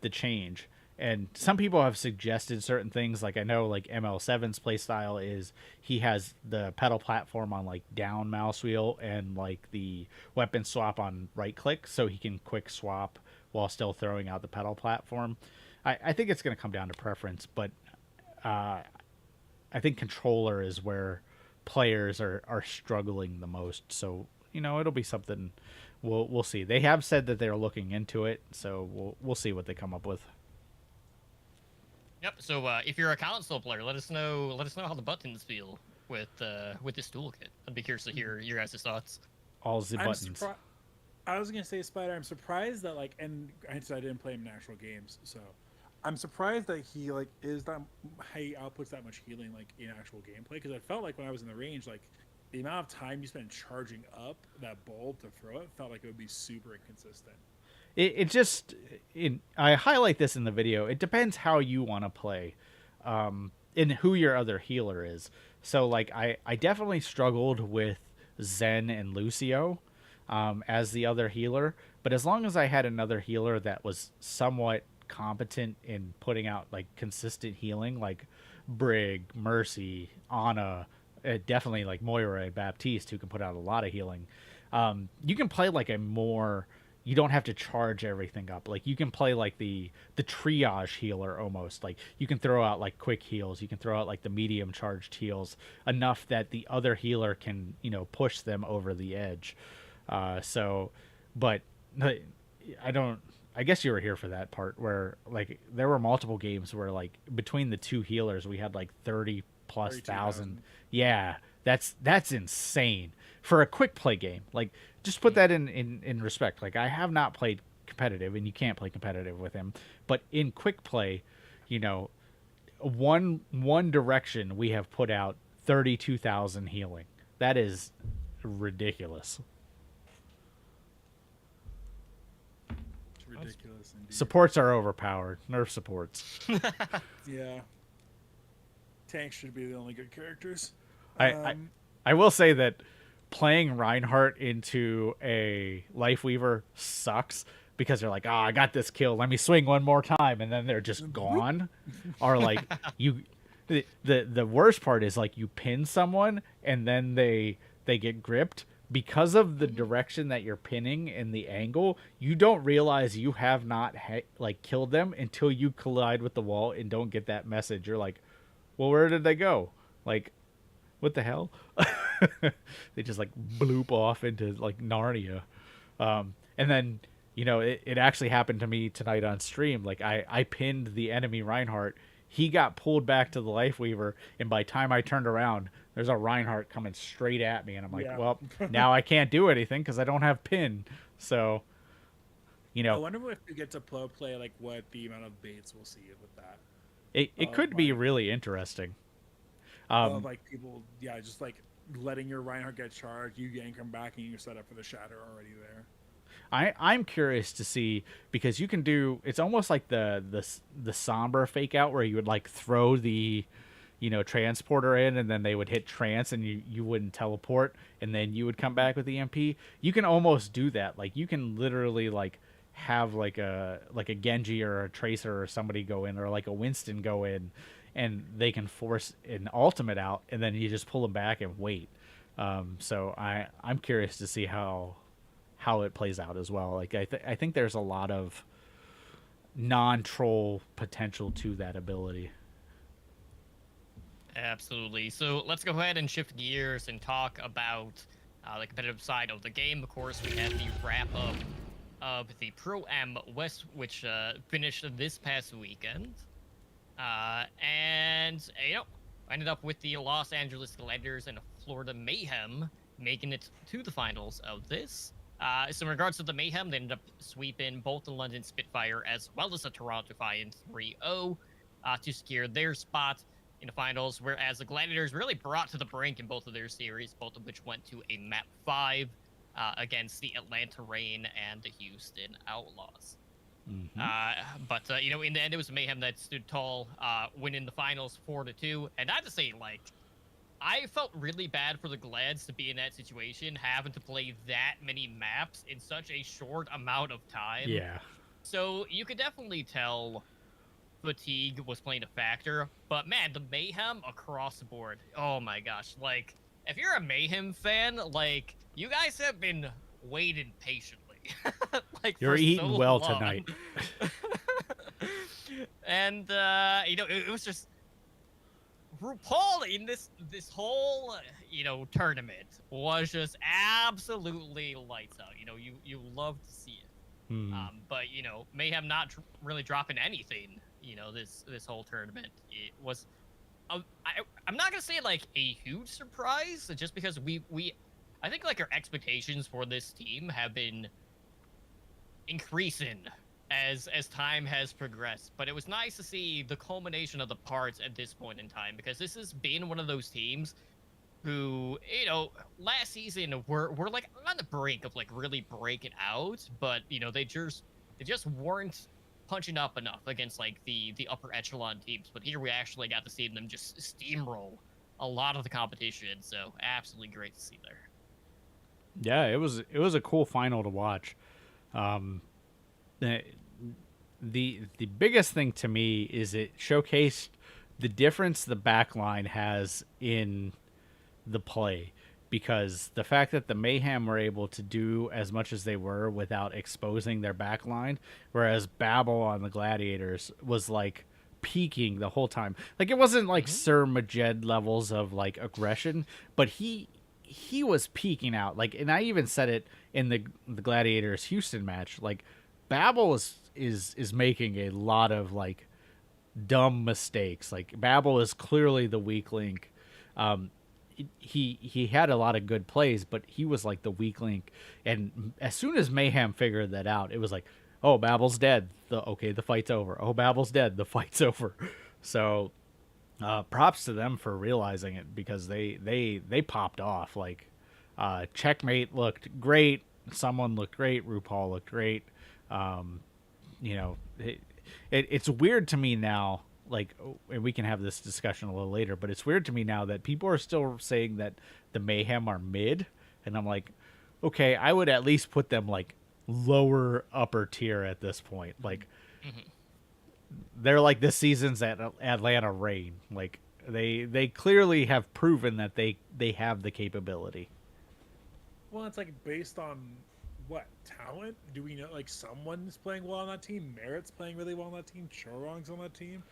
change. And some people have suggested certain things. Like I know like ML7's playstyle is he has the pedal platform on like down mouse wheel and like the weapon swap on right click, so he can quick swap while still throwing out the pedal platform. I think it's going to come down to preference, but I think controller is where players are struggling the most. So it'll be something we'll see. They have said that they're looking into it, so we'll see what they come up with. Yep. So if you're a console player, let us know how the buttons feel with this toolkit. I'd be curious to hear your guys' thoughts. All the buttons. I was gonna say, Spyder, I'm surprised that like, and I didn't play him in actual games, so I'm surprised that he like he outputs that much healing like in actual gameplay, because I felt like when I was in the range, like the amount of time you spend charging up that bulb to throw it felt like it would be super inconsistent. I highlight this in the video. It depends how you want to play, and who your other healer is. So like I definitely struggled with Zen and Lucio as the other healer, but as long as I had another healer that was somewhat competent in putting out like consistent healing, like Brig, Mercy, Ana, definitely like Moira and Baptiste, who can put out a lot of healing. You can play like you don't have to charge everything up. Like you can play like the triage healer almost. Like you can throw out like quick heals. You can throw out like the medium charged heals enough that the other healer can push them over the edge. But I guess you were here for that part where like there were multiple games where like between the 2 healers we had like 30 plus thousand. Yeah, that's insane for a quick play game. Like just put that in respect. Like I have not played competitive, and you can't play competitive with him, but in quick play, one direction we have put out 32,000 healing. That is ridiculous. Ridiculous indeed. Supports are overpowered. Nerf supports. Yeah. Tanks should be the only good characters. I will say that playing Reinhardt into a Lifeweaver sucks, because they're like, I got this kill, let me swing one more time, and then they're just gone. Or like the worst part is like you pin someone and then they get gripped. Because of the direction that you're pinning and the angle, you don't realize you have not killed them until you collide with the wall and don't get that message. You're like, well, where did they go? Like, what the hell? They just like bloop off into like Narnia. And then, it actually happened to me tonight on stream. Like I pinned the enemy Reinhardt. He got pulled back to the Lifeweaver, and by the time I turned around, there's a Reinhardt coming straight at me, and I'm like, well, now I can't do anything because I don't have pin. So, I wonder if we get to play like what the amount of baits we'll see with that. It could be really interesting. Of like people, just like letting your Reinhardt get charged, you yank him back, and you're set up for the shatter already there. I'm curious to see, because you can do, it's almost like the somber fake out where you would like throw the transporter in, and then they would hit trance and you wouldn't teleport, and then you would come back with the MP. You can almost do that. Like you can literally like have like a Genji or a Tracer or somebody go in, or like a Winston go in, and they can force an ultimate out, and then you just pull them back and wait. So I'm curious to see how it plays out as well. Like I think there's a lot of non-troll potential to that ability. Absolutely. So let's go ahead and shift gears and talk about the competitive side of the game. Of course, we had the wrap up of the Pro Am West, which finished this past weekend, and ended up with the Los Angeles Gladiators and Florida Mayhem making it to the finals of this. So in regards to the Mayhem, they ended up sweeping both the London Spitfire as well as the Toronto Defiant 3-0 to secure their spot in the finals, whereas the Gladiators really brought to the brink in both of their series, both of which went to a map 5 against the Atlanta Reign and the Houston Outlaws. Mm-hmm. But in the end, it was Mayhem that stood tall, winning the finals 4-2. And I have to say, like, I felt really bad for the Glads to be in that situation, having to play that many maps in such a short amount of time. Yeah. So you could definitely tell fatigue was playing a factor. But man, the Mayhem across the board. Oh my gosh. Like, if you're a Mayhem fan, like, you guys have been waiting patiently. Like, you're eating so well long. tonight. And it was just RuPaul in this whole tournament was just absolutely lights out. You love to see it. But Mayhem not really dropping anything. This whole tournament, it was. I'm not gonna say like a huge surprise, just because I think like our expectations for this team have been increasing as time has progressed. But it was nice to see the culmination of the parts at this point in time, because this has been one of those teams who, last season were like on the brink of like really breaking out, but they just weren't punching up enough against like the upper echelon teams. But here we actually got to see them just steamroll a lot of the competition, so absolutely great to see there. Yeah, it was a cool final to watch. The biggest thing to me is it showcased the difference the backline has in the play, because the fact that the Mayhem were able to do as much as they were without exposing their backline, whereas Babel on the Gladiators was like peaking the whole time. Like, it wasn't like Sir Majed levels of like aggression, but he was peaking out. Like, and I even said it in the Gladiators Houston match, like Babel is making a lot of like dumb mistakes. Like, Babel is clearly the weak link. He had a lot of good plays, but he was like the weak link. And as soon as Mayhem figured that out, it was like, oh, Babel's dead. The fight's over. Oh, Babel's dead. The fight's over. So props to them for realizing it, because they popped off. Like, Checkmate looked great. Someone looked great. RuPaul looked great. It's weird to me now, like, and we can have this discussion a little later, but it's weird to me now that people are still saying that the Mayhem are mid, and I'm like, okay, I would at least put them like lower upper tier at this point. Like, they're like this season's Atlanta Reign. Like, they clearly have proven that they have the capability. Well, it's like based on what talent? Do we know like someone's playing well on that team? Merritt's playing really well on that team. Chorong's on that team.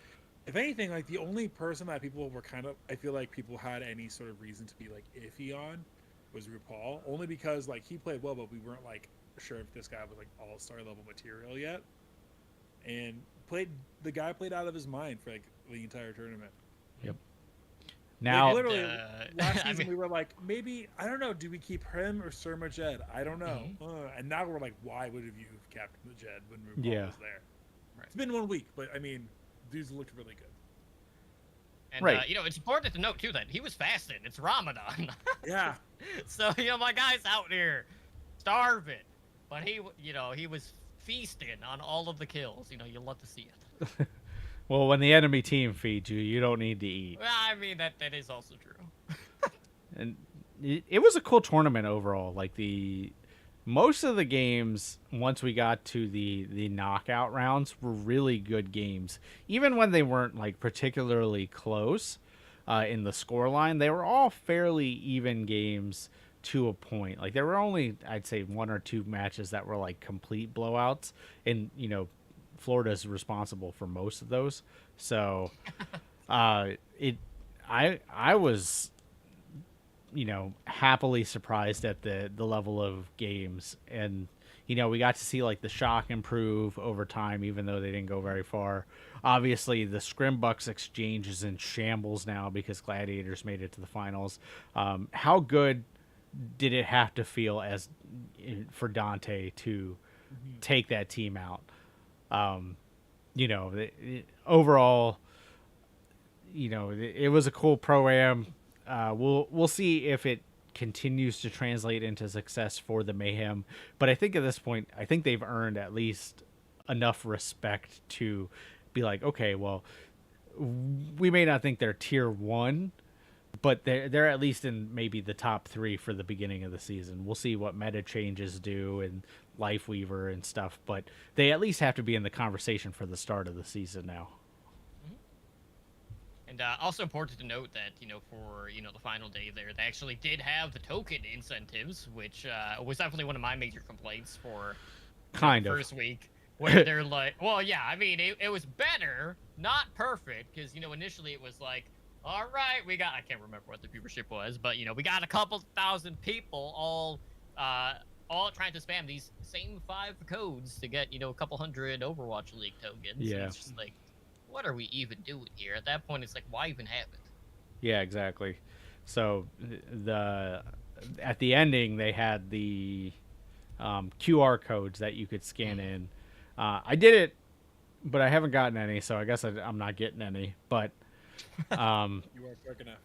If anything, like the only person that people were I feel like people had any sort of reason to be like iffy on was RuPaul, only because like he played well, but we weren't like sure if this guy was like all-star level material yet. And the guy played out of his mind for like the entire tournament. Yep. Now, like, literally, last season we were like, maybe, I don't know, do we keep him or Sir Majed? I don't know. And now we're like, why would you have kept Majed when RuPaul was there? Right. It's been 1 week, but I mean, dudes looked really good. And, right. it's important to note, too, that he was fasting. It's Ramadan. Yeah. So, my guy's out here starving. But he was feasting on all of the kills. You'll love to see it. Well, when the enemy team feeds you, you don't need to eat. Well, I mean, that is also true. And it was a cool tournament overall. Like, most of the games, once we got to the knockout rounds, were really good games. Even when they weren't, like, particularly close in the scoreline, they were all fairly even games to a point. Like, there were only, I'd say, 1 or 2 matches that were, like, complete blowouts. And, Florida's responsible for most of those. So, I was, happily surprised at the level of games. And, we got to see, like, the shock improve over time, even though they didn't go very far. Obviously, the Scrimbucks exchange is in shambles now because Gladiators made it to the finals. How good did it have to feel for Dante to take that team out? Overall, it was a cool pro-am. We'll see if it continues to translate into success for the Mayhem. But I think at this point, I think they've earned at least enough respect to be like, okay, well, we may not think they're tier 1, but they're at least in maybe the top 3 for the beginning of the season. We'll see what meta changes do and Lifeweaver and stuff, but they at least have to be in the conversation for the start of the season now. And also important to note that, for, the final day there, they actually did have the token incentives, which was definitely one of my major complaints for the first week. Where they're like, well, yeah, I mean, it was better, not perfect, because, initially it was like, all right, I can't remember what the viewership was, but, we got a couple thousand people all trying to spam these same 5 codes to get, a couple hundred Overwatch League tokens. Yeah. And it's just like, what are we even doing here? At that point, it's like, why even have it? Yeah, exactly. So at the ending, they had the QR codes that you could scan in. I did it, but I haven't gotten any, so I guess I'm not getting any. But you weren't quick enough.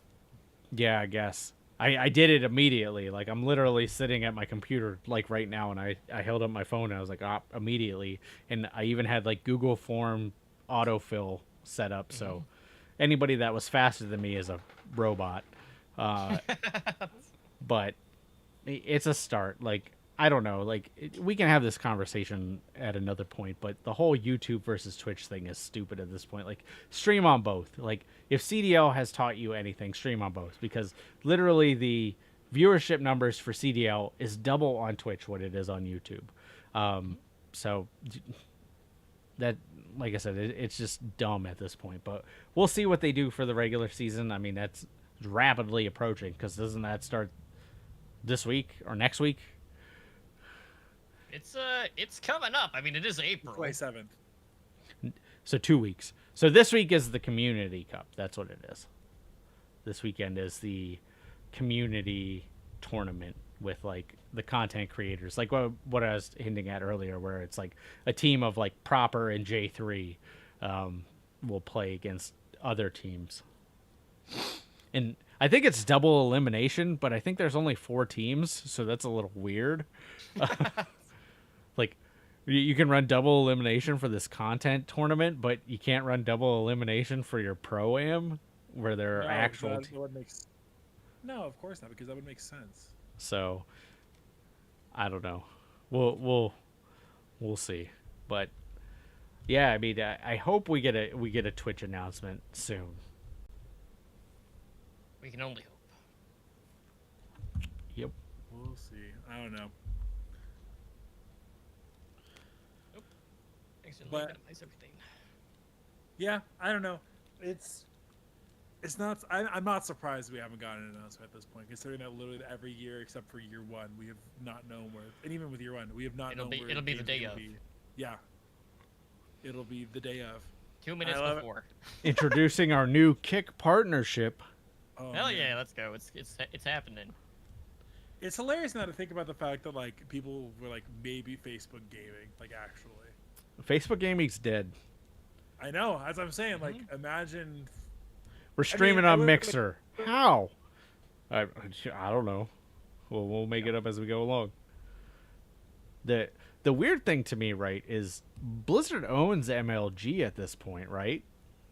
Yeah, I guess. I did it immediately. Like, I'm literally sitting at my computer, like, right now, and I held up my phone, and I was like, immediately. And I even had, like, Google Form autofill set up, so anybody that was faster than me is a robot. But it's a start. Like, I don't know. Like, we can have this conversation at another point, but the whole YouTube versus Twitch thing is stupid at this point. Like, stream on both. Like, if CDL has taught you anything, stream on both, because literally the viewership numbers for CDL is double on Twitch what it is on YouTube. So that, like I said, it's just dumb at this point. But we'll see what they do for the regular season. I mean, that's rapidly approaching, because doesn't that start this week or next week? It's coming up. I mean, it is April 27th. So 2 weeks. So this week is the Community Cup. That's what it is. This weekend is the community tournament with, like, the content creators, like what I was hinting at earlier, where it's like a team of, like, Proper and J3 will play against other teams. And I think it's double elimination, but I think there's only 4 teams, so that's a little weird. Like, you can run double elimination for this content tournament, but you can't run double elimination for your pro-am, where there are actual... No, of course not, because that would make sense. So, I don't know. We'll see. But, yeah, I mean, I hope we get a Twitch announcement soon. We can only hope. Yep. We'll see. I don't know. But everything. Yeah, I don't know. It's not. I'm not surprised we haven't gotten an announcement at this point, considering that literally every year except for year 1, we have not known where. And even with year 1, we have not known where. It'll be the day of. Yeah. It'll be the day of. 2 minutes before. Introducing our new Kick partnership. Oh, hell man. yeah, let's go. It's happening. It's hilarious now to think about the fact that, like, people were like, maybe Facebook gaming, like, actually. Facebook gaming's dead. I know, as I'm saying, like, imagine. We're streaming on Mixer. How? I don't know. We'll make it up as we go along. The weird thing to me, right, is Blizzard owns MLG at this point, right?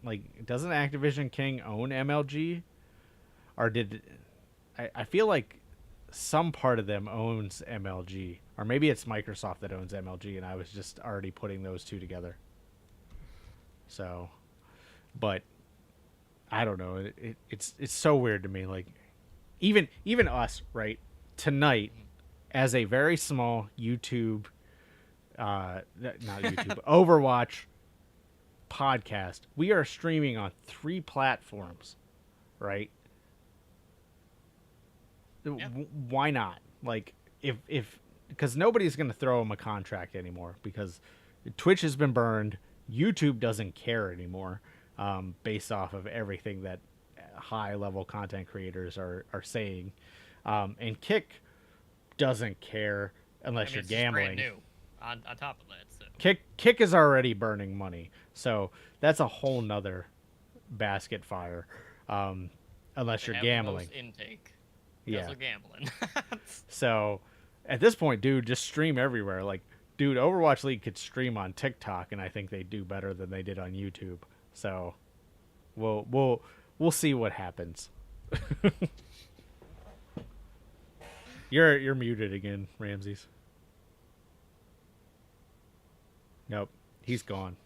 Like, doesn't Activision King own MLG? Or did... I feel like some part of them owns MLG. Or maybe it's Microsoft that owns MLG, and I was just already putting those two together. So... But... I don't know. It's so weird to me. Like, even us, right? Tonight, as a very small YouTube... not YouTube, Overwatch podcast, we are streaming on 3 platforms, right? Yeah. Why not? Like, if because nobody's going to throw them a contract anymore, because Twitch has been burned, YouTube doesn't care anymore, based off of everything that high level content creators are saying, and Kick doesn't care unless you're gambling. Brand new. On top of that, so. Kick is already burning money, so that's a whole nother basket fire. Unless you're gambling. Intake. Yeah. Gambling. So, at this point, dude, just stream everywhere. Like, dude, Overwatch League could stream on TikTok, and I think they do better than they did on YouTube. So, we'll see what happens. You're muted again, Ramses. Nope, he's gone.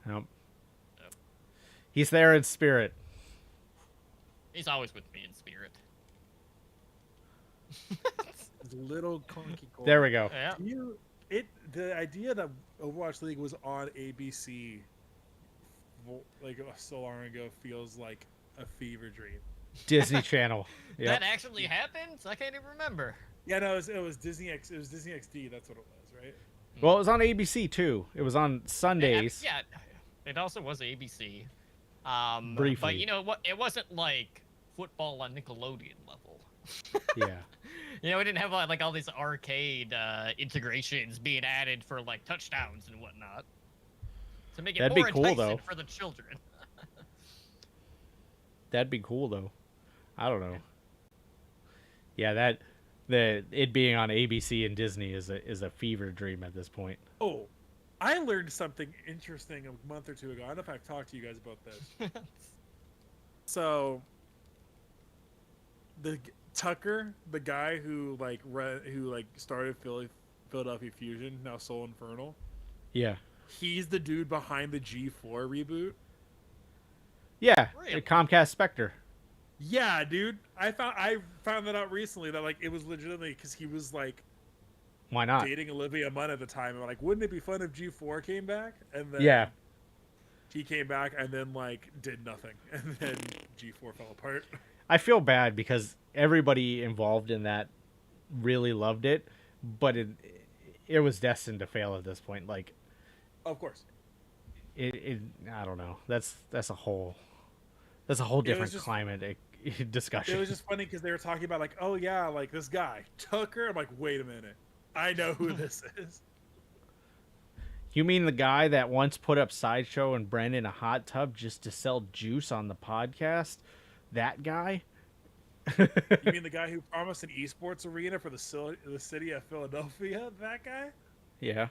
Nope. He's there in spirit. He's always with me in spirit. Little clunky core. There we go. Yeah. The idea that Overwatch League was on ABC like so long ago feels like a fever dream. Disney Channel. Yep. That actually happens? I can't even remember. Yeah, no, it was Disney It was Disney XD. That's what it was, right? Well, it was on ABC too. It was on Sundays. Yeah, it also was ABC. Briefly. But you know what? It wasn't like football on Nickelodeon level. Yeah. You know, we didn't have like all these arcade integrations being added for like touchdowns and whatnot to make it That'd more be cool, enticing though. for the children. That'd be cool though. I don't know. Yeah, it being on ABC and Disney is a fever dream at this point. Oh, I learned something interesting a month or two ago. I don't know if I've talked to you guys about this. So, Tucker, the guy who started Philadelphia Fusion, now Soul Infernal. Yeah. He's the dude behind the G4 reboot. Yeah, Really? Comcast Spectre. Yeah, dude. I found that out recently that like it was legitimately because he was like, why not, dating Olivia Munn at the time, and like, wouldn't it be fun if G4 came back? And then yeah, he came back and then like did nothing, and then G4 fell apart. I feel bad because everybody involved in that really loved it, but it was destined to fail at this point. Like, of course, I don't know. That's a whole different climate discussion. It was just funny because they were talking about like, oh yeah, like this guy Tucker. I'm like, wait a minute, I know who this is. You mean the guy that once put up Sideshow and Bren in a hot tub just to sell juice on the podcast? That guy? You mean the guy who promised an esports arena for the city of Philadelphia? That guy? Yeah.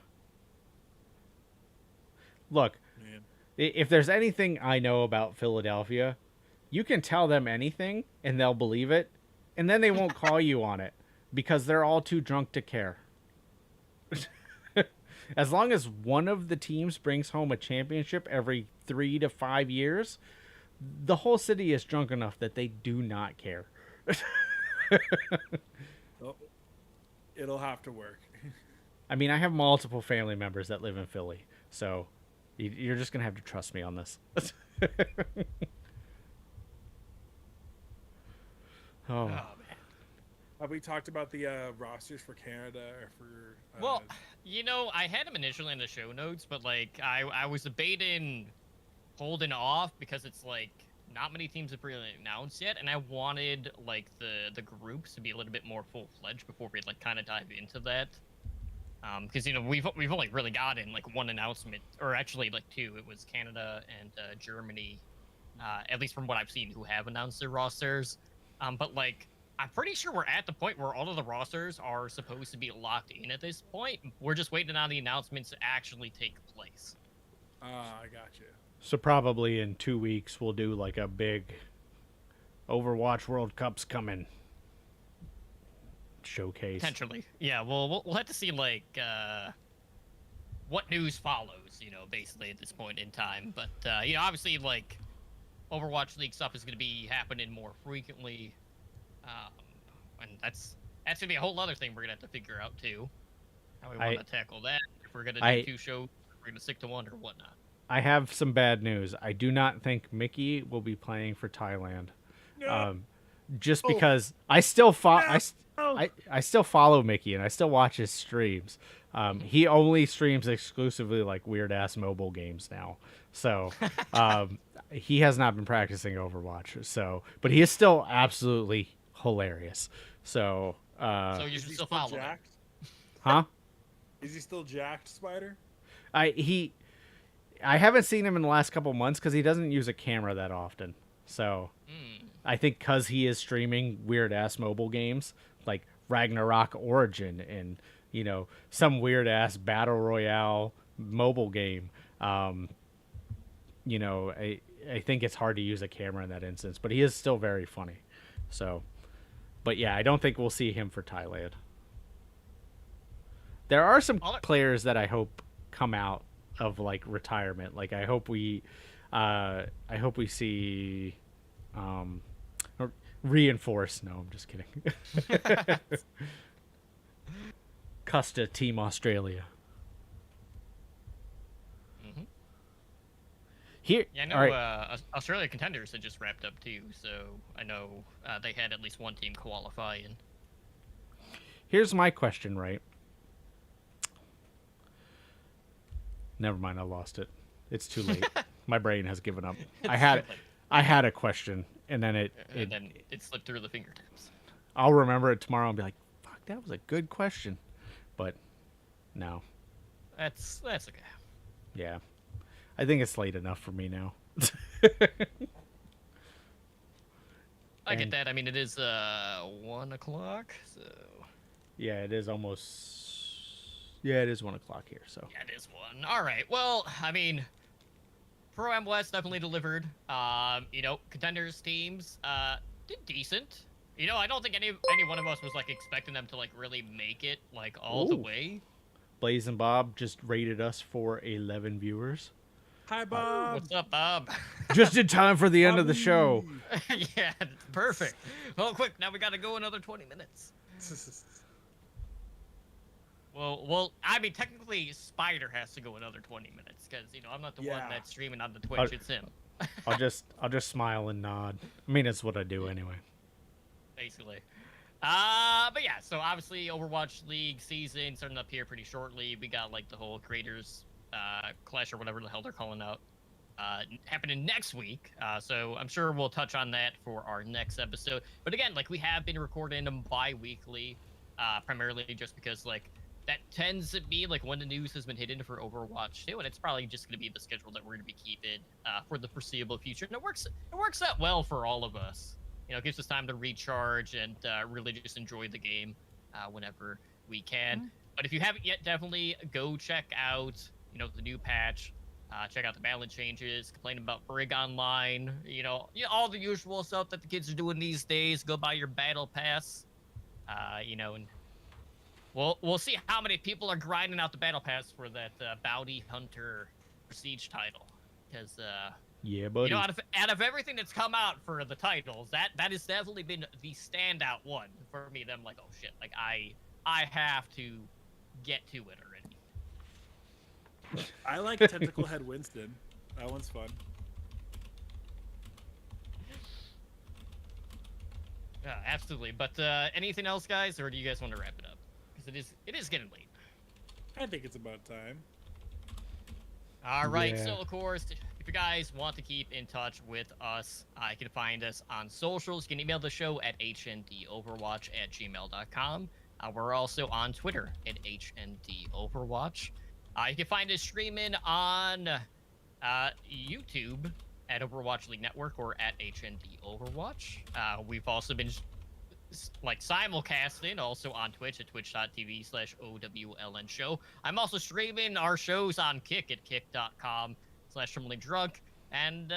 Look, Man. If there's anything I know about Philadelphia, you can tell them anything and they'll believe it, and then they won't call you on it because they're all too drunk to care. As long as one of the teams brings home a championship every 3 to 5 years, the whole city is drunk enough that they do not care. Oh, it'll have to work. I mean, I have multiple family members that live in Philly, so you're just going to have to trust me on this. Oh. Man. Have we talked about the rosters for Canada or for? Well, you know, I had them initially in the show notes, but like I was debating holding off because it's like not many teams have really announced yet, and I wanted like the groups to be a little bit more full-fledged before we like kind of dive into that. Because we've only really gotten like one announcement, or actually like two. It was Canada and Germany, at least from what I've seen, who have announced their rosters. But like I'm pretty sure we're at the point where all of the rosters are supposed to be locked in at this point. We're just waiting on the announcements to actually take place. I got you. So probably in 2 weeks we'll do like a big Overwatch World Cup's coming showcase. Potentially, yeah. Well, we'll have to see like what news follows. Basically at this point in time. But obviously like Overwatch League stuff is going to be happening more frequently, and that's gonna be a whole other thing we're gonna have to figure out too. How we want to tackle that. If we're gonna do 2 shows, we're gonna stick to 1 or whatnot. I have some bad news. I do not think Mickey will be playing for Thailand. No. Just because I still I still follow Mickey and I still watch his streams. He only streams exclusively like weird ass mobile games now. So he has not been practicing Overwatch. So, but he is still absolutely hilarious. So so you should still follow him. Huh? Is he still jacked, Spyder? I haven't seen him in the last couple months because he doesn't use a camera that often. So I think because he is streaming weird ass mobile games like Ragnarok Origin and some weird ass battle royale mobile game. I think it's hard to use a camera in that instance, but he is still very funny. So, but yeah, I don't think we'll see him for Thailand. There are some players that I hope come out of like retirement. Like I hope we see Reinforce. No, I'm just kidding. Custa Team Australia. Mm-hmm. Here, yeah, I know. Right. Australia Contenders had just wrapped up too, so I know they had at least one team qualifying. Here's my question, right? Never mind, I lost it. It's too late. My brain has given up. I had a question, and then it slipped through the fingertips. I'll remember it tomorrow and be like, "Fuck, that was a good question," but no. That's okay. Yeah, I think it's late enough for me now. I get that. I mean, it is 1 o'clock, so. Yeah, it is almost. Yeah, it is 1 o'clock here, so. Yeah, it is 1. All right. Well, I mean, Pro Am West definitely delivered. Contenders teams did decent. I don't think any one of us was like expecting them to like really make it like all the way. Blaze and Bob just rated us for 11 viewers. Hi, Bob. What's up, Bob? Just in time for the end of the show. Yeah, perfect. Well, quick, now we got to go another 20 minutes. Well, I mean, technically, Spyder has to go another 20 minutes because I'm not the one that's streaming on the Twitch. It's him. I'll just smile and nod. I mean, it's what I do anyway. Basically. But yeah, so obviously Overwatch League season starting up here pretty shortly. We got like the whole creators clash or whatever the hell they're calling out happening next week. So I'm sure we'll touch on that for our next episode. But again, like we have been recording them bi-weekly, primarily just because like that tends to be like when the news has been hidden for Overwatch 2, and it's probably just going to be the schedule that we're going to be keeping for the foreseeable future. And it works out well for all of us. It gives us time to recharge and really just enjoy the game whenever we can. Mm-hmm. But if you haven't yet, definitely go check out the new patch. Check out the balance changes. Complain about Brig Online. All the usual stuff that the kids are doing these days. Go buy your battle pass. And we'll see how many people are grinding out the battle pass for that bounty hunter prestige title. Because yeah, buddy. Out of everything that's come out for the titles, that has definitely been the standout one for me. That I'm like, oh shit, like I have to get to it already. I like Tentacle Head Winston. That one's fun. Yeah, absolutely. But anything else, guys, or do you guys want to wrap it up? Because it is getting late. I think it's about time. All right. Yeah. So, of course, if you guys want to keep in touch with us, you can find us on socials. You can email the show at hndoverwatch@gmail.com. We're also on Twitter at HND Overwatch. You can find us streaming on YouTube at Overwatch League Network or at HND Overwatch. We've also been simulcasting also on Twitch at twitch.tv/OWLN show. I'm also streaming our shows on Kick at kick.com/terminally-drunk. And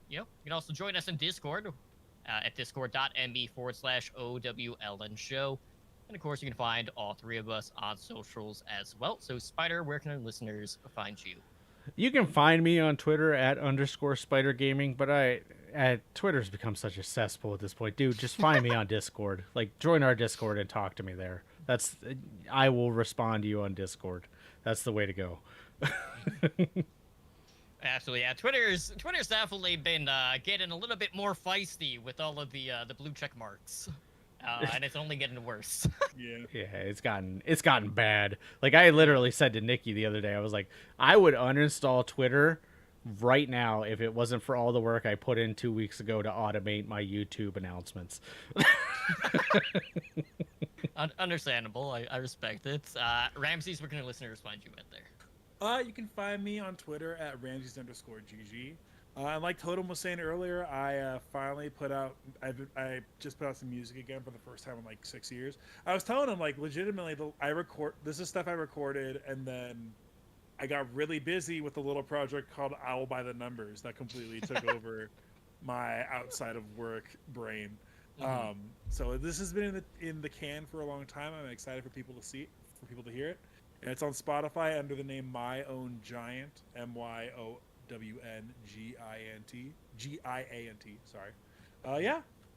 you can also join us in Discord at discord.me/OWLN show. And of course, you can find all three of us on socials as well. So, Spyder, where can our listeners find you? You can find me on Twitter at _Spyder Gaming, but Twitter's become such a cesspool at this point. Dude, just find me on Discord. Like, join our Discord and talk to me there. I will respond to you on Discord. That's the way to go. Absolutely, yeah. Twitter's definitely been getting a little bit more feisty with all of the blue check marks. And it's only getting worse. Yeah, it's gotten bad. Like, I literally said to Nikki the other day, I was like, I would uninstall Twitter right now if it wasn't for all the work I put in 2 weeks ago to automate my YouTube announcements. Understandable. I respect it. Ramses, where can our listeners find you at there? You can find me on Twitter at Ramses_GG. And like Totem was saying earlier, I finally I just put out some music again for the first time in like 6 years. I was telling him, like, legitimately, this is stuff I recorded, and then I got really busy with a little project called Owl by the Numbers that completely took over my outside of work brain. So this has been in the can for a long time. I'm excited for people to to hear it. And it's on Spotify under the name My Own Giant, MYOWNGIANT. Sorry.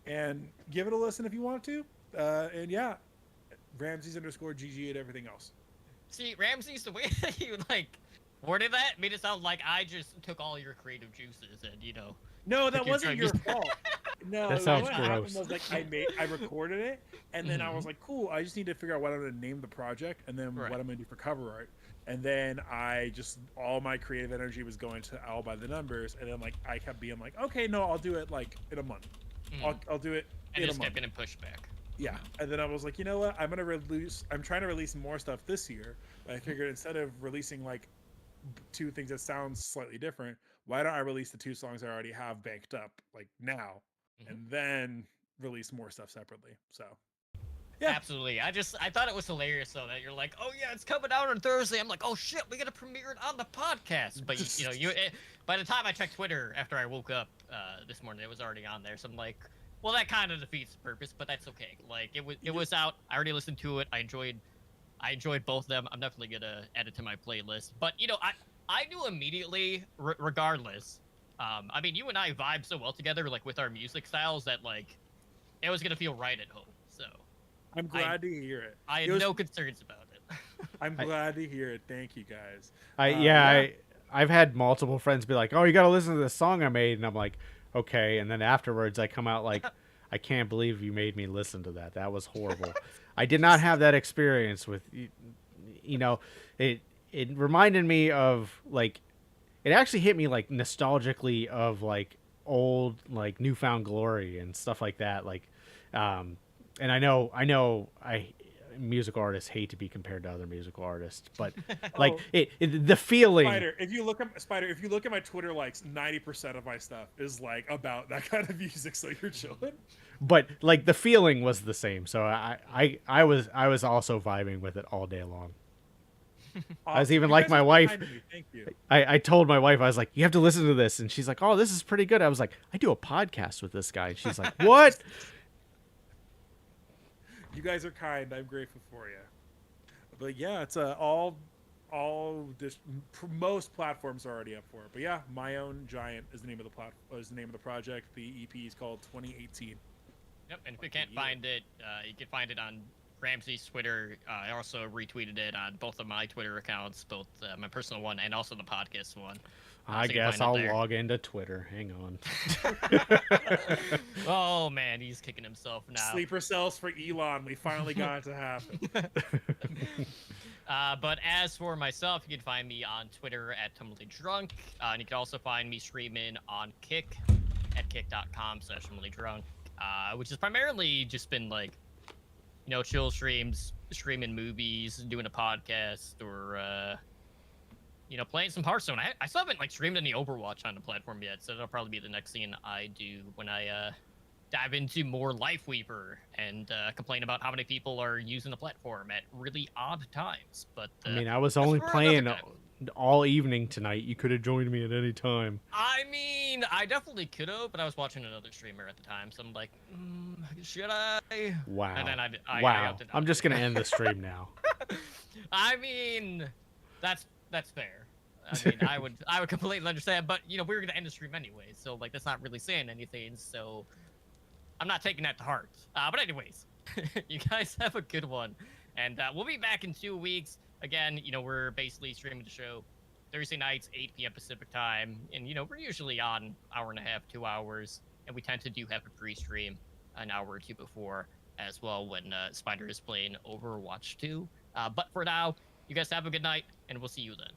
And give it a listen if you want to. Ramses_GG and everything else. See, Ramses, the way that you worded that made it sound like I just took all your creative juices and No, that wasn't your fault. No, that sounds what gross. happened was I recorded it, and then I was like, cool. I just need to figure out what I'm going to name the project, and then what I'm going to do for cover art. And then all my creative energy was going to Owl by the Numbers, and then I kept being like, okay, no, I'll do it in a month. I'll do it and in just a month. kept getting pushed back. Yeah, and then I was like, you know what? I'm trying to release more stuff this year. But I figured instead of releasing two things that sound slightly different, why don't I release the 2 songs I already have banked up now, and then release more stuff separately? So, yeah, absolutely. I thought it was hilarious though that you're like, oh yeah, it's coming out on Thursday. I'm like, oh shit, we gotta premiere it on the podcast. But by the time I checked Twitter after I woke up this morning, it was already on there. So I'm like, well, that kind of defeats the purpose, but that's okay. It was out. I already listened to it. I enjoyed both of them. I'm definitely gonna add it to my playlist. But I knew immediately, regardless. I mean, you and I vibe so well together, with our music styles, that it was gonna feel right at home. So I'm glad to hear it. I had no concerns about it. I'm glad to hear it. Thank you guys. I've had multiple friends be like, "Oh, you gotta listen to this song I made," and I'm like, "Okay." And then afterwards, I come out like, "I can't believe you made me listen to that. That was horrible." I did not have that experience with, it reminded me of it actually hit me nostalgically of old Newfound Glory and stuff like that. And I know musical artists hate to be compared to other musical artists, but the feeling. Spyder, if you look at my Twitter likes, 90% of my stuff is about that kind of music. So you're chilling. But the feeling was the same, so I was also vibing with it all day long. I was even like my wife. Thank you. I told my wife, I was like, you have to listen to this, and she's like, oh, this is pretty good. I was like, I do a podcast with this guy. And she's like, what? You guys are kind. I'm grateful for you. But yeah, it's most platforms are already up for it. But yeah, My Own Giant is the name of the project. The EP is called 2018. Yep, and if you can't find it, you can find it on Ramsey's Twitter. I also retweeted it on both of my Twitter accounts, both my personal one and also the podcast one. I guess I'll log into Twitter. Hang on. Oh man, he's kicking himself now. Sleeper cells for Elon. We finally got it to happen. But as for myself, you can find me on Twitter at terminally-drunk. And you can also find me streaming on Kick at kick.com/terminally-drunk. Which has primarily just been chill streams, streaming movies, doing a podcast, or playing some Hearthstone. I still haven't streamed any Overwatch on the platform yet, so that'll probably be the next thing I do when I dive into more Lifeweaver and complain about how many people are using the platform at really odd times. But I mean, I was only playing all evening tonight. You could have joined me at any time. I mean, I definitely could have, but I was watching another streamer at the time, so I'm like, should I? Wow. And then wow. I'm just gonna end the stream now. I mean, that's fair. I mean, I would completely understand, but we were gonna end the stream anyway, so that's not really saying anything. So I'm not taking that to heart. But anyways, you guys have a good one, and we'll be back in 2 weeks. Again, we're basically streaming the show Thursday nights, 8 p.m. Pacific time, and we're usually on hour and a half, 2 hours, and we tend to do have a pre-stream an hour or two before as well when Spyder is playing Overwatch 2. But for now, you guys have a good night, and we'll see you then.